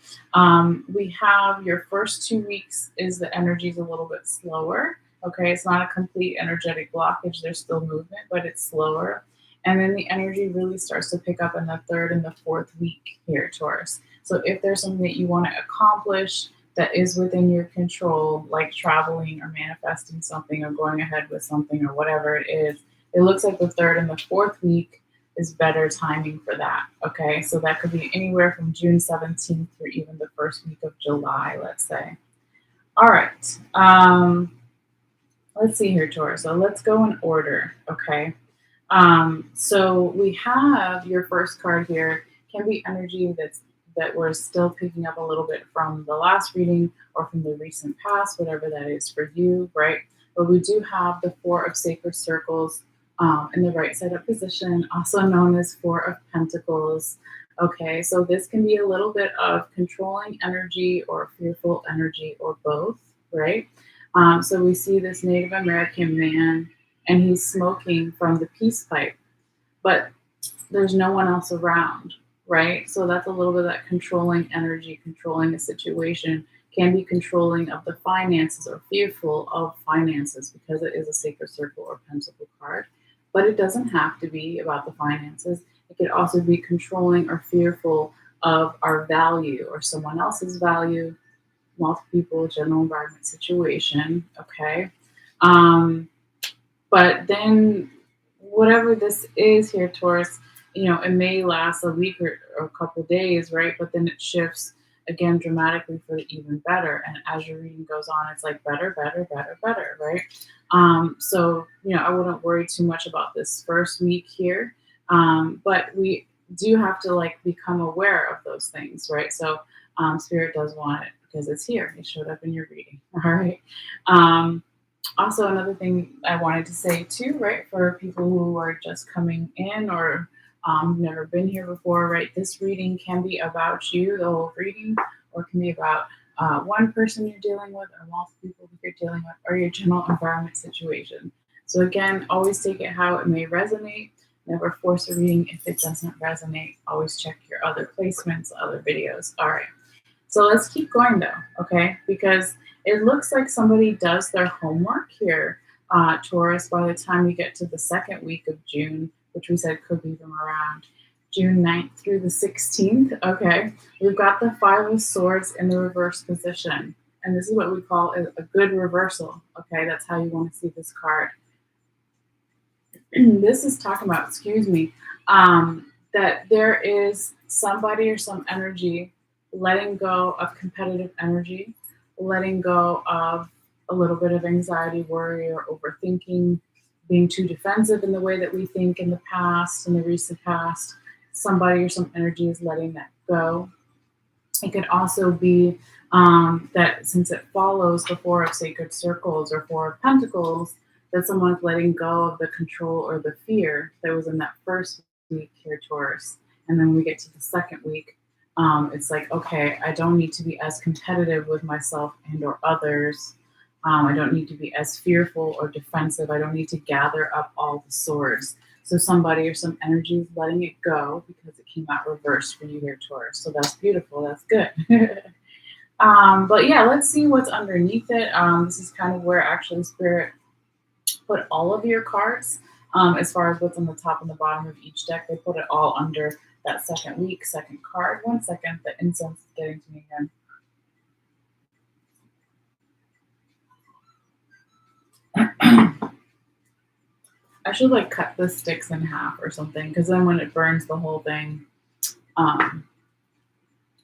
We have your first 2 weeks is the energy is a little bit slower. Okay, it's not a complete energetic blockage. There's still movement, but it's slower. And then the energy really starts to pick up in the third and the fourth week here, Taurus. So if there's something that you want to accomplish that is within your control, like traveling or manifesting something or going ahead with something or whatever it is, it looks like the third and the fourth week is better timing for that. Okay, so that could be anywhere from June 17th through even the first week of July, let's say. All right, let's see here, Taurus. So let's go in order. Okay, so we have your first card here can be energy that we're still picking up a little bit from the last reading or from the recent past, whatever that is for you, right? But we do have the Four of Sacred Circles in the right side up position, also known as Four of Pentacles. Okay, so this can be a little bit of controlling energy or fearful energy or both, right? So we see this Native American man and he's smoking from the peace pipe, but there's no one else around, right? So that's a little bit of that controlling energy, controlling a situation, can be controlling of the finances or fearful of finances because it is a sacred circle or pentacle card. But it doesn't have to be about the finances. It could also be controlling or fearful of our value or someone else's value, multiple people, general environment situation. Okay. Um, but then, whatever this is here, Taurus, it may last a week or a couple of days, right? But then it shifts again dramatically for the even better. And as your reading goes on, it's like better, better, better, better, right? So, I wouldn't worry too much about this first week here. But we do have to like become aware of those things, right? So, Spirit does want it because it's here. It showed up in your reading. All right. Also, another thing I wanted to say too, right, for people who are just coming in or never been here before, right, this reading can be about you, the whole reading, or it can be about one person you're dealing with, or multiple people that you're dealing with, or your general environment situation. So, again, always take it how it may resonate. Never force a reading if it doesn't resonate. Always check your other placements, other videos. All right. So let's keep going though, okay? Because it looks like somebody does their homework here, Taurus, by the time you get to the second week of June, which we said could be from around June 9th through the 16th. Okay, we've got the Five of Swords in the reverse position. And this is what we call a good reversal. Okay, that's how you want to see this card. This is talking about, that there is somebody or some energy letting go of competitive energy, letting go of a little bit of anxiety, worry, or overthinking, being too defensive in the way that we think in the past, in the recent past. Somebody or some energy is letting that go. It could also be that since it follows the Four of Sacred Circles or Four of Pentacles, that someone's letting go of the control or the fear that was in that first week here, Taurus. And then when we get to the second week, it's like, okay, I don't need to be as competitive with myself and or others. I don't need to be as fearful or defensive. I don't need to gather up all the swords. So somebody or some energy is letting it go because it came out reversed for you here, Taurus. So that's beautiful. That's good. But yeah, let's see what's underneath it. This is kind of where actually Spirit put all of your cards. As far as what's on the top and the bottom of each deck, they put it all under that second week, second card. 1 second, the incense is getting to me again. I should like cut the sticks in half or something, because then when it burns the whole thing, um,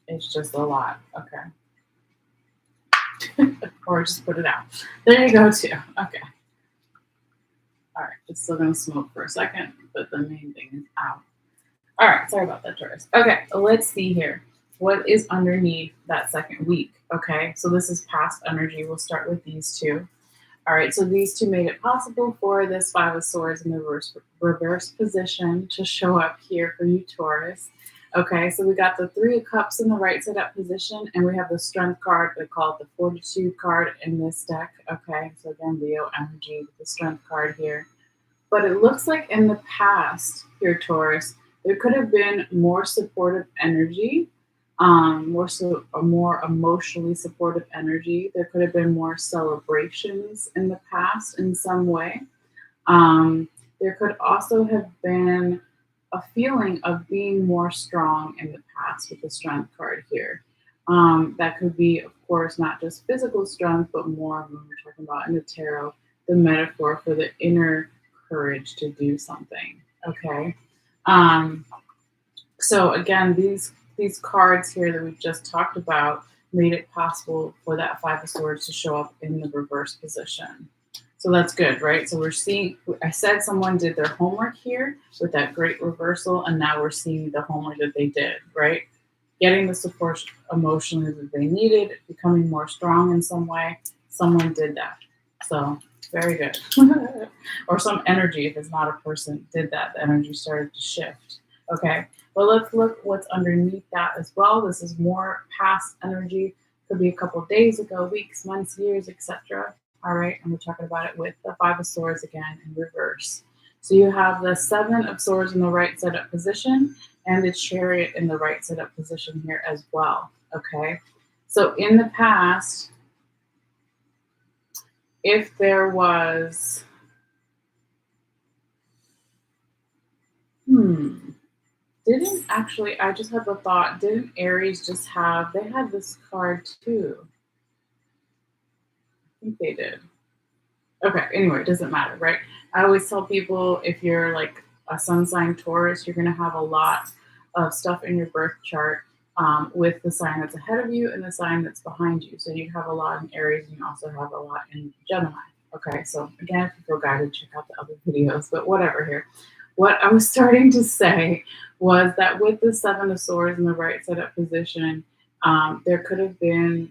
it's just a lot. Okay. Or just put it out. There you go too. Okay. All right. It's still gonna smoke for a second, but the main thing is out. All right. Sorry about that, Taurus. Okay. Let's see here. What is underneath that second week? Okay. So this is past energy. We'll start with these two. All right, so these two made it possible for this Five of Swords in the reverse position to show up here for you, Taurus. Okay, so we got the Three of Cups in the right side up position, and we have the Strength card. We call it the Fortitude card in this deck. Okay, so again, Leo energy with the Strength card here. But it looks like in the past here, Taurus, there could have been more supportive energy, more emotionally supportive energy. There could have been more celebrations in the past in some way. There could also have been a feeling of being more strong in the past with the Strength card here. That could be, of course, not just physical strength, but more when we're talking about in the tarot, the metaphor for the inner courage to do something. Okay. Um, so again, these cards here that we've just talked about made it possible for that Five of Swords to show up in the reverse position. So that's good, right? So we're seeing, I said someone did their homework here with that great reversal, and now we're seeing the homework that they did, right? Getting the support emotionally that they needed, becoming more strong in some way. Someone did that. So very good. Or some energy, if it's not a person, did that. The energy started to shift. Okay. But let's look what's underneath that as well. This is more past energy. Could be a couple of days ago, weeks, months, years, etc. All right. And we're talking about it with the Five of Swords again in reverse. So you have the Seven of Swords in the right side up position and the Chariot in the right side up position here as well. Okay. So in the past, if there was, didn't actually, I just had the thought, didn't Aries just have, they had this card too. I think they did. Okay, anyway, it doesn't matter, right? I always tell people if you're like a sun sign Taurus, you're going to have a lot of stuff in your birth chart with the sign that's ahead of you and the sign that's behind you. So you have a lot in Aries and you also have a lot in Gemini. Okay, so again, if you feel guided, check out the other videos, but whatever here. What I was starting to say was that with the Seven of Swords in the right side up position, there could have been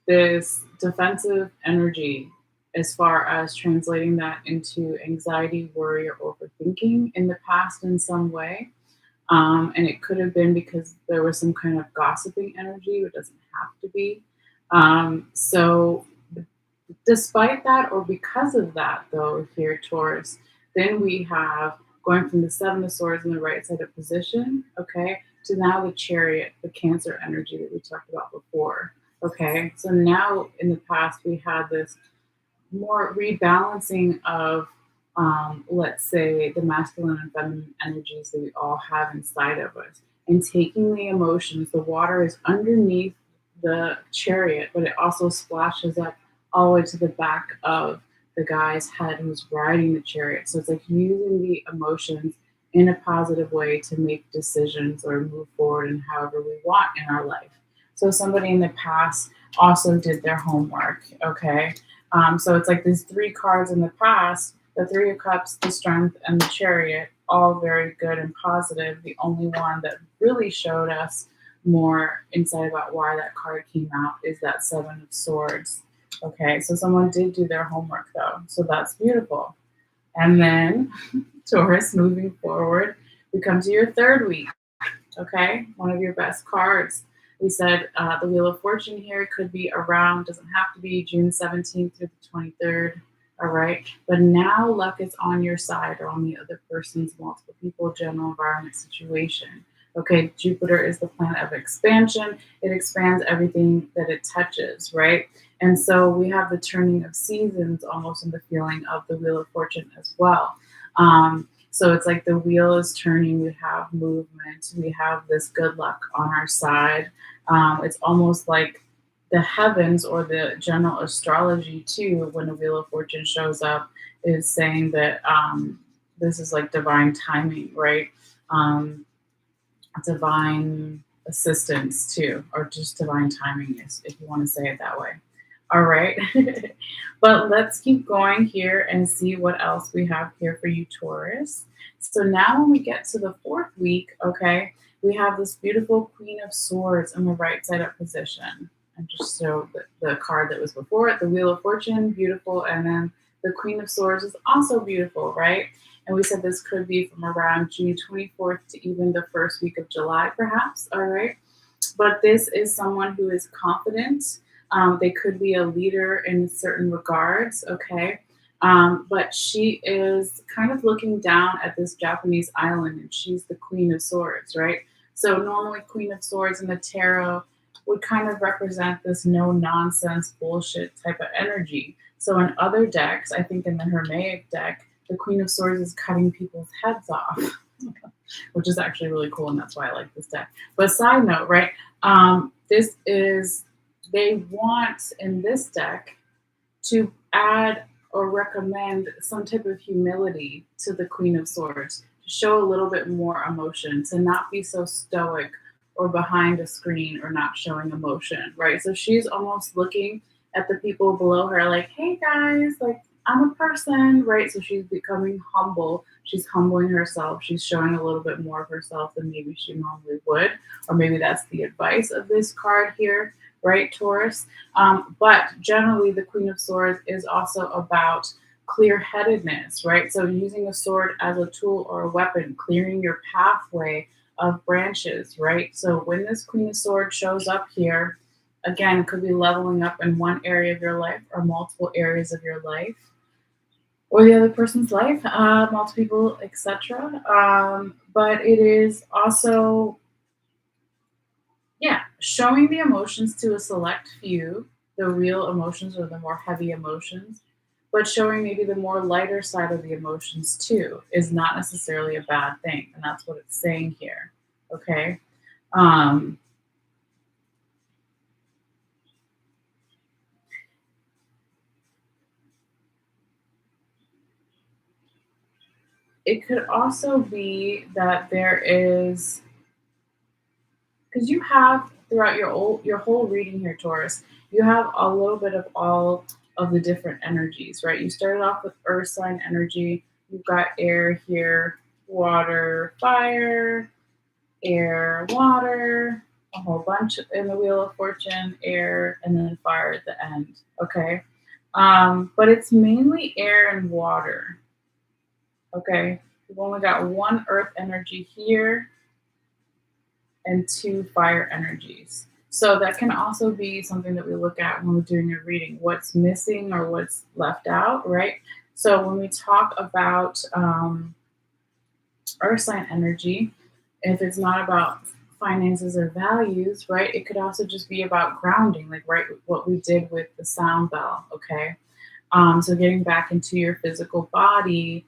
this defensive energy as far as translating that into anxiety, worry, or overthinking in the past in some way. And it could have been because there was some kind of gossiping energy. It doesn't have to be. So despite that, or because of that, though, here, Taurus, then we have going from the Seven of Swords in the right side of position, okay, to now the Chariot, the Cancer energy that we talked about before. Okay, so now in the past, we had this more rebalancing of, let's say, the masculine and feminine energies that we all have inside of us, and taking the emotions. The water is underneath the Chariot, but it also splashes up all the way to the back of the guy's head who's riding the Chariot. So it's like using the emotions in a positive way to make decisions or move forward in however we want in our life. So somebody in the past also did their homework, okay? So it's like these three cards in the past, the Three of Cups, the Strength, and the Chariot, all very good and positive. The only one that really showed us more insight about why that card came out is that Seven of Swords. Okay, so someone did do their homework though, so that's beautiful. And then Taurus, moving forward, we come to your third week. Okay, one of your best cards. We said the Wheel of Fortune here could be around, doesn't have to be June 17th through the 23rd. All right, but now luck is on your side or on the other person's, multiple people, general environment, situation. Okay, Jupiter is the planet of expansion. It expands everything that it touches, right? And so we have the turning of seasons almost in the feeling of the Wheel of Fortune as well. So it's like the wheel is turning, we have movement, we have this good luck on our side. It's almost like the heavens or the general astrology too, when the Wheel of Fortune shows up, is saying that this is like divine timing, right? Um, divine assistance too, or just divine timing, is if you want to say it that way. All right. But let's keep going here and see what else we have here for you, Taurus. So now when we get to the fourth week, okay, we have this beautiful Queen of Swords in the right side up position. And just so the card that was before it, the Wheel of Fortune, beautiful. And then the Queen of Swords is also beautiful, right? And we said this could be from around June 24th to even the first week of July, perhaps. All right. But this is someone who is confident. They could be a leader in certain regards. Okay. But she is kind of looking down at this Japanese island, and she's the Queen of Swords, right? So normally, Queen of Swords in the tarot would kind of represent this no nonsense bullshit type of energy. So in other decks, I think in the Hermaic deck, the Queen of Swords is cutting people's heads off, which is actually really cool, and that's why I like this deck. But side note, right? This is, they want in this deck to add or recommend some type of humility to the Queen of Swords, to show a little bit more emotion, to not be so stoic or behind a screen or not showing emotion, right? So she's almost looking at the people below her like, hey guys, like I'm a person, right? So she's becoming humble. She's humbling herself. She's showing a little bit more of herself than maybe she normally would. Or maybe that's the advice of this card here, right, Taurus? But generally, the Queen of Swords is also about clear-headedness, right? So using a sword as a tool or a weapon, clearing your pathway of branches, right? So when this Queen of Swords shows up here, again, could be leveling up in one area of your life or multiple areas of your life or the other person's life, multiple people, etc. But it is also, yeah, showing the emotions to a select few, the real emotions or the more heavy emotions, but showing maybe the more lighter side of the emotions too is not necessarily a bad thing. And that's what it's saying here. Okay. Um, it could also be that there is, because you have throughout your whole reading here, Taurus, you have a little bit of all of the different energies, right? You started off with earth sign energy. You've got air here, water, fire, air, water, a whole bunch in the Wheel of Fortune, air, and then fire at the end. Okay. But it's mainly air and water. Okay. We've only got one earth energy here and two fire energies. So that can also be something that we look at when we're doing a reading, what's missing or what's left out, right? So when we talk about earth sign energy, if it's not about finances or values, right, it could also just be about grounding, like right what we did with the sound bell, okay? So getting back into your physical body,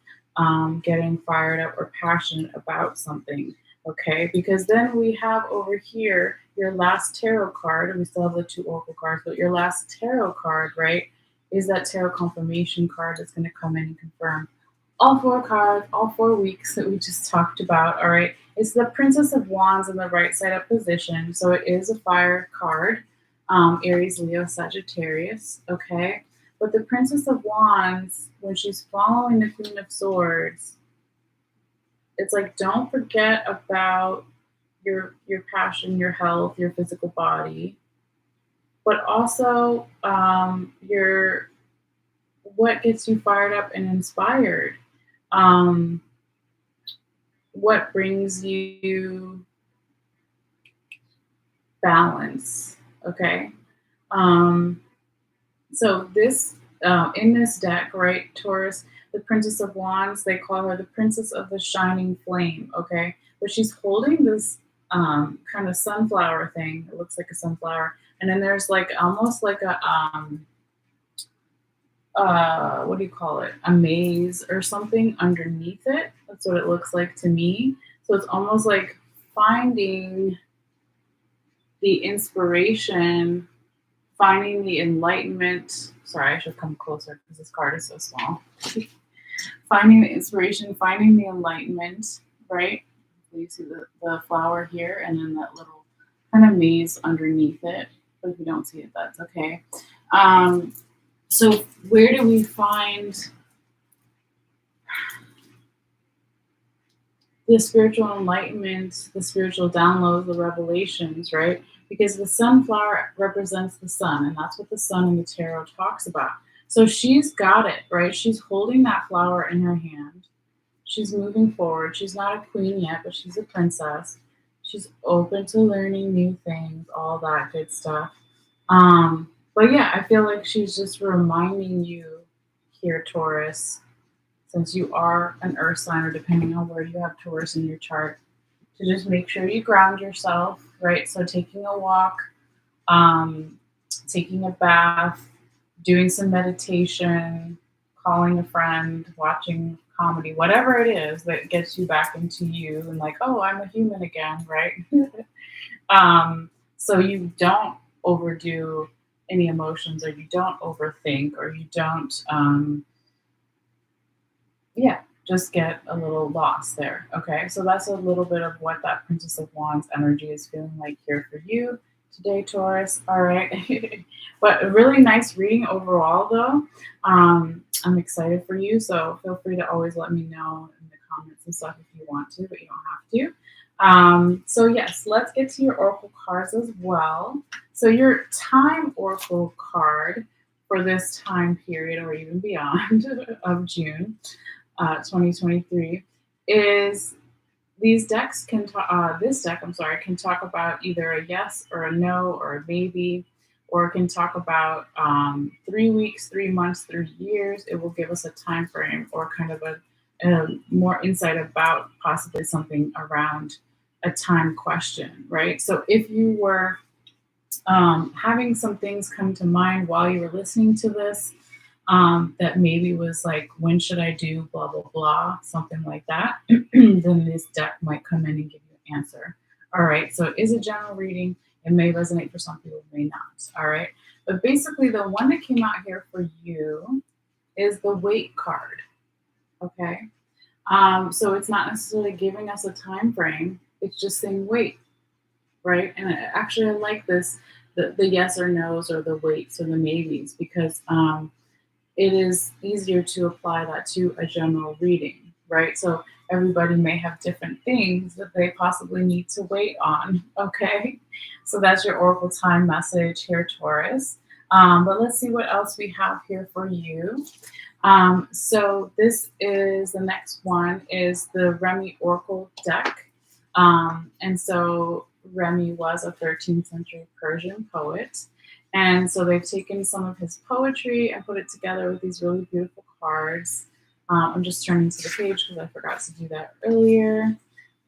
getting fired up or passionate about something, okay? Because then we have over here your last tarot card, and we still have the two oracle cards, but your last tarot card, right, is that tarot confirmation card that's going to come in and confirm all four cards, all 4 weeks that we just talked about, all right? It's the Princess of Wands in the right side up position. So it is a fire card, Aries, Leo, Sagittarius, okay? But the Princess of Wands, when she's following the Queen of Swords, it's like, don't forget about your passion, your health, your physical body, but also your what gets you fired up and inspired. Um, what brings you balance, okay? Um, so this in this deck, right, Taurus, the Princess of Wands, they call her the Princess of the Shining Flame, okay? But she's holding this kind of sunflower thing. It looks like a sunflower, and then there's like almost like a what do you call it? A maze or something underneath it. That's what it looks like to me. So it's almost like finding the inspiration, finding the enlightenment. Sorry, I should come closer because this card is so small. finding the inspiration, finding the enlightenment, right? You see the flower here and then that little kind of maze underneath it. But if you don't see it, that's okay. Um, so where do we find the spiritual enlightenment, the spiritual downloads, the revelations, right? Because the sunflower represents the sun, and that's what the sun in the tarot talks about. So she's got it, right? She's holding that flower in her hand. She's moving forward. She's not a queen yet, but she's a princess. She's open to learning new things, all that good stuff. But yeah, I feel like she's just reminding you here, Taurus, since you are an earth sign, or depending on where you have Taurus in your chart, to just make sure you ground yourself, right? So taking a walk, um, taking a bath, doing some meditation, calling a friend, watching comedy, whatever it is that gets you back into you and like, oh, I'm a human again, right? So you don't overdo any emotions, or you don't overthink, or you don't yeah, just get a little lost there. Okay, so that's a little bit of what that Princess of Wands energy is feeling like here for you today, Taurus. All right, but a really nice reading overall, though. I'm excited for you, so feel free to always let me know in the comments and stuff if you want to, but you don't have to. So yes, let's get to your oracle cards as well. So your time oracle card for this time period, or even beyond, of June 2023, is these decks can talk. This deck, I'm sorry, can talk about either a yes or a no or a maybe, or it can talk about 3 weeks, 3 months, 3 years. It will give us a time frame or kind of a more insight about possibly something around a time question, right? So if you were having some things come to mind while you were listening to this, that maybe was like, when should I do blah, blah, blah, something like that, then this deck might come in and give you an answer. All right, so it is a general reading. It may resonate for some people, it may not. All right, but basically, the one that came out here for you is the wait card. Okay, so it's not necessarily giving us a time frame, it's just saying wait, right? And actually, I like this the yes or no's, or the waits or the maybes, because it is easier to apply that to a general reading, right? So everybody may have different things that they possibly need to wait on, okay? So that's your Oracle time message here, Taurus. But let's see what else we have here for you. So this is the next one is the Remy Oracle deck. And so Remy was a 13th century Persian poet. And so they've taken some of his poetry and put it together with these really beautiful cards. I'm just turning to the page because I forgot to do that earlier.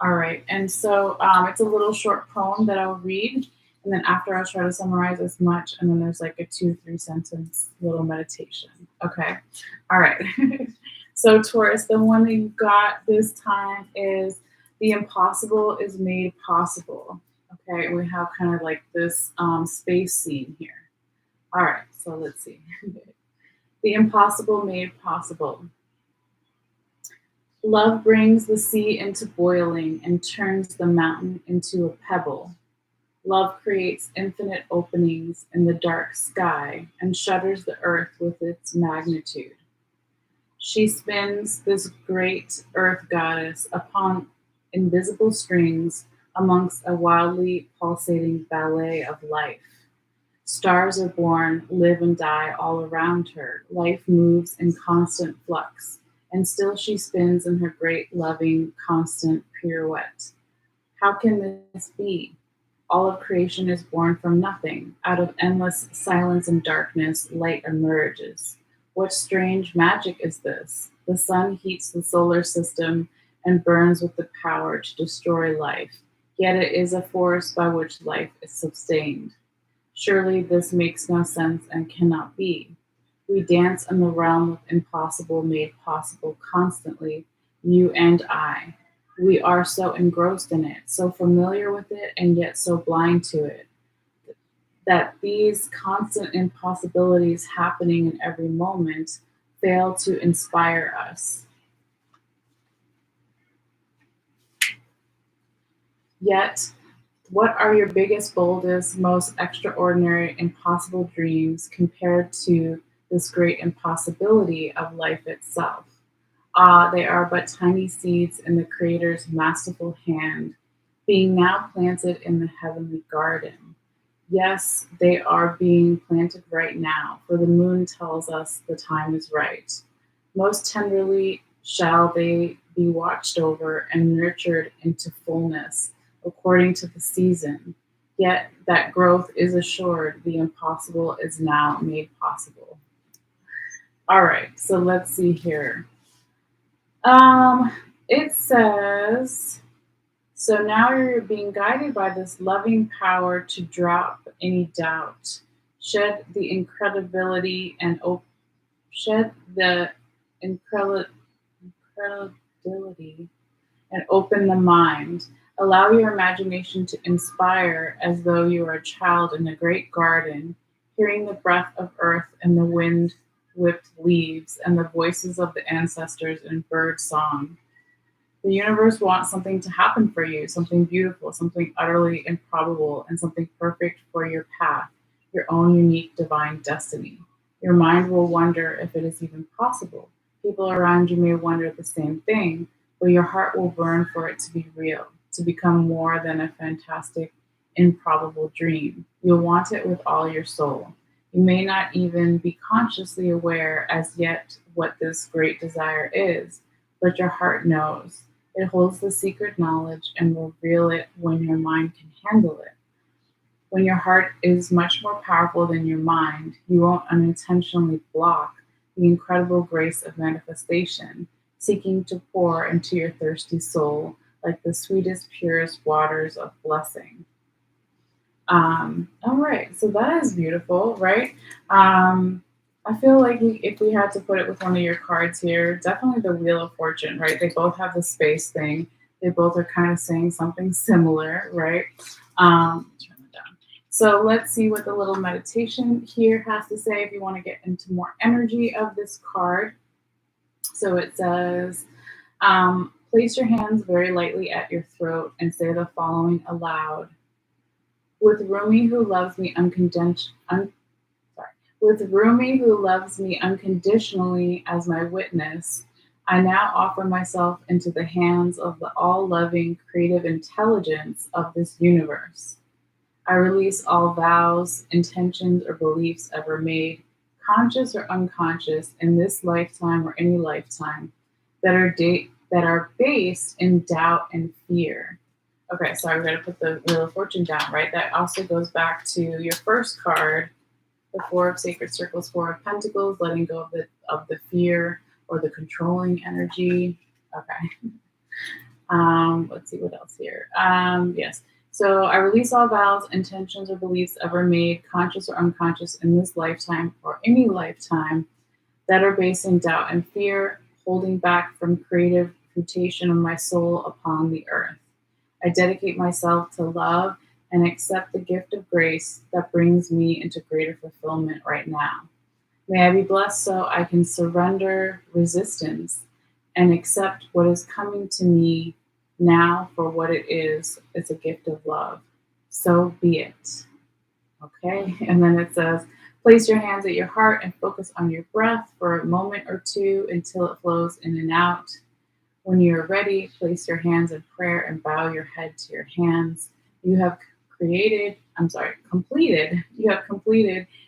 All right. And so it's a little short poem that I'll read. And then after, I'll try to summarize as much. And then there's like a 2-3 sentence little meditation. Okay. All right. So, Taurus, the one that you got this time is the impossible is made possible. Okay. And we have kind of like this space scene here. All right. So, let's see. The impossible made possible. Love brings the sea into boiling and turns the mountain into a pebble. Love creates infinite openings in the dark sky and shudders the earth with its magnitude. She spins this great earth goddess upon invisible strings amongst a wildly pulsating ballet of life. Stars are born, live and die all around her. Life moves in constant flux, and still she spins in her great, loving, constant pirouette. How can this be? All of creation is born from nothing. Out of endless silence and darkness, light emerges. What strange magic is this? The sun heats the solar system and burns with the power to destroy life, yet it is a force by which life is sustained. Surely this makes no sense and cannot be. We dance in the realm of impossible made possible constantly, you and I. We are so engrossed in it, so familiar with it, and yet so blind to it, that these constant impossibilities happening in every moment fail to inspire us. Yet, what are your biggest, boldest, most extraordinary, impossible dreams compared to this great impossibility of life itself? Ah, they are but tiny seeds in the Creator's masterful hand, being now planted in the heavenly garden. Yes, they are being planted right now, for the moon tells us the time is right. Most tenderly shall they be watched over and nurtured into fullness, according to the season. Yet that growth is assured, the impossible is now made possible. All right, so let's see here. Um, it says, so now you're being guided by this loving power to drop any doubt, shed the incredibility and shed the incredibility and open the mind. Allow your imagination to inspire as though you are a child in a great garden, hearing the breath of earth and the wind whipped leaves and the voices of the ancestors in bird song. The universe wants something to happen for you, something beautiful, something utterly improbable, and something perfect for your path, your own unique divine destiny. Your mind will wonder if it is even possible. People around you may wonder the same thing, but your heart will burn for it to be real, to become more than a fantastic, improbable dream. You'll want it with all your soul. You may not even be consciously aware as yet what this great desire is, but your heart knows. It holds the secret knowledge and will reveal it when your mind can handle it. When your heart is much more powerful than your mind, you won't unintentionally block the incredible grace of manifestation, seeking to pour into your thirsty soul like the sweetest, purest waters of blessing. All right, so that is beautiful, right? I feel like if we had to put it with one of your cards here, definitely the Wheel of Fortune, right? They both have the space thing. They both are kind of saying something similar, right? Turn it down. So let's see what the little meditation here has to say if you want to get into more energy of this card. So it says, place your hands very lightly at your throat and say the following aloud. With Rumi who loves me with Rumi who loves me unconditionally as my witness, I now offer myself into the hands of the all-loving creative intelligence of this universe. I release all vows, intentions, or beliefs ever made, conscious or unconscious, in this lifetime or any lifetime, that are based in doubt and fear. Okay, so I'm going to put the Wheel of Fortune down, right? That also goes back to your first card, the Four of Sacred Circles, Four of Pentacles, letting go of the fear or the controlling energy. Okay. Let's see what else here. Yes. So I release all vows, intentions, or beliefs ever made, conscious or unconscious, in this lifetime or any lifetime, that are based in doubt and fear, holding back from creative fruition of my soul upon the earth. I dedicate myself to love and accept the gift of grace that brings me into greater fulfillment right now. May I be blessed so I can surrender resistance and accept what is coming to me now for what it is. It's a gift of love. So be it. Okay, and then it says, place your hands at your heart and focus on your breath for a moment or two until it flows in and out. When you are ready, place your hands in prayer and bow your head to your hands. You have completed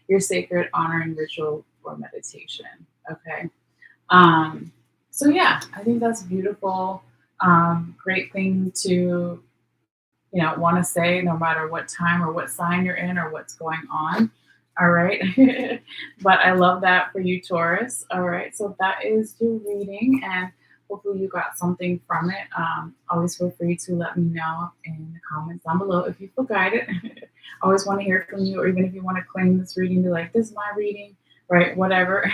your sacred honoring ritual for meditation. Okay. So yeah, I think that's beautiful. Great thing to, want to say no matter what time or what sign you're in or what's going on. All right. But I love that for you, Taurus. All right. So that is your reading, and hopefully you got something from it. Always feel free to let me know in the comments down below if you feel guided. I always want to hear from you, or even if you want to claim this reading, be like, this is my reading, right? Whatever.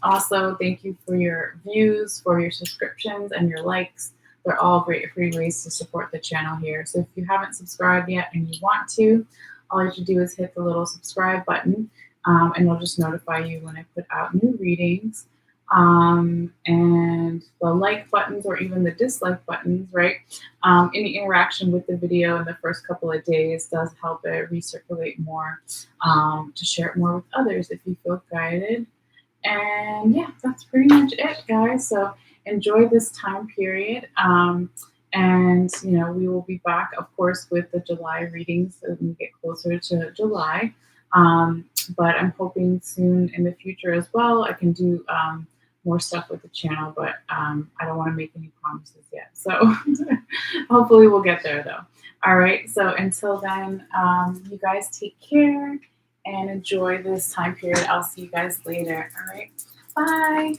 Also, thank you for your views, for your subscriptions, and your likes. They're all great free ways to support the channel here. So if you haven't subscribed yet and you want to, all you have to do is hit the little subscribe button, and it'll just notify you when I put out new readings. And the like buttons or even the dislike buttons, right? Any interaction with the video in the first couple of days does help it recirculate more, to share it more with others if you feel guided. And yeah, that's pretty much it, guys. So enjoy this time period. And we will be back, of course, with the July readings as we get closer to July. But I'm hoping soon in the future as well, I can do more stuff with the channel, but I don't want to make any promises yet. So hopefully we'll get there though. All right. So until then, you guys take care and enjoy this time period. I'll see you guys later. All right. Bye.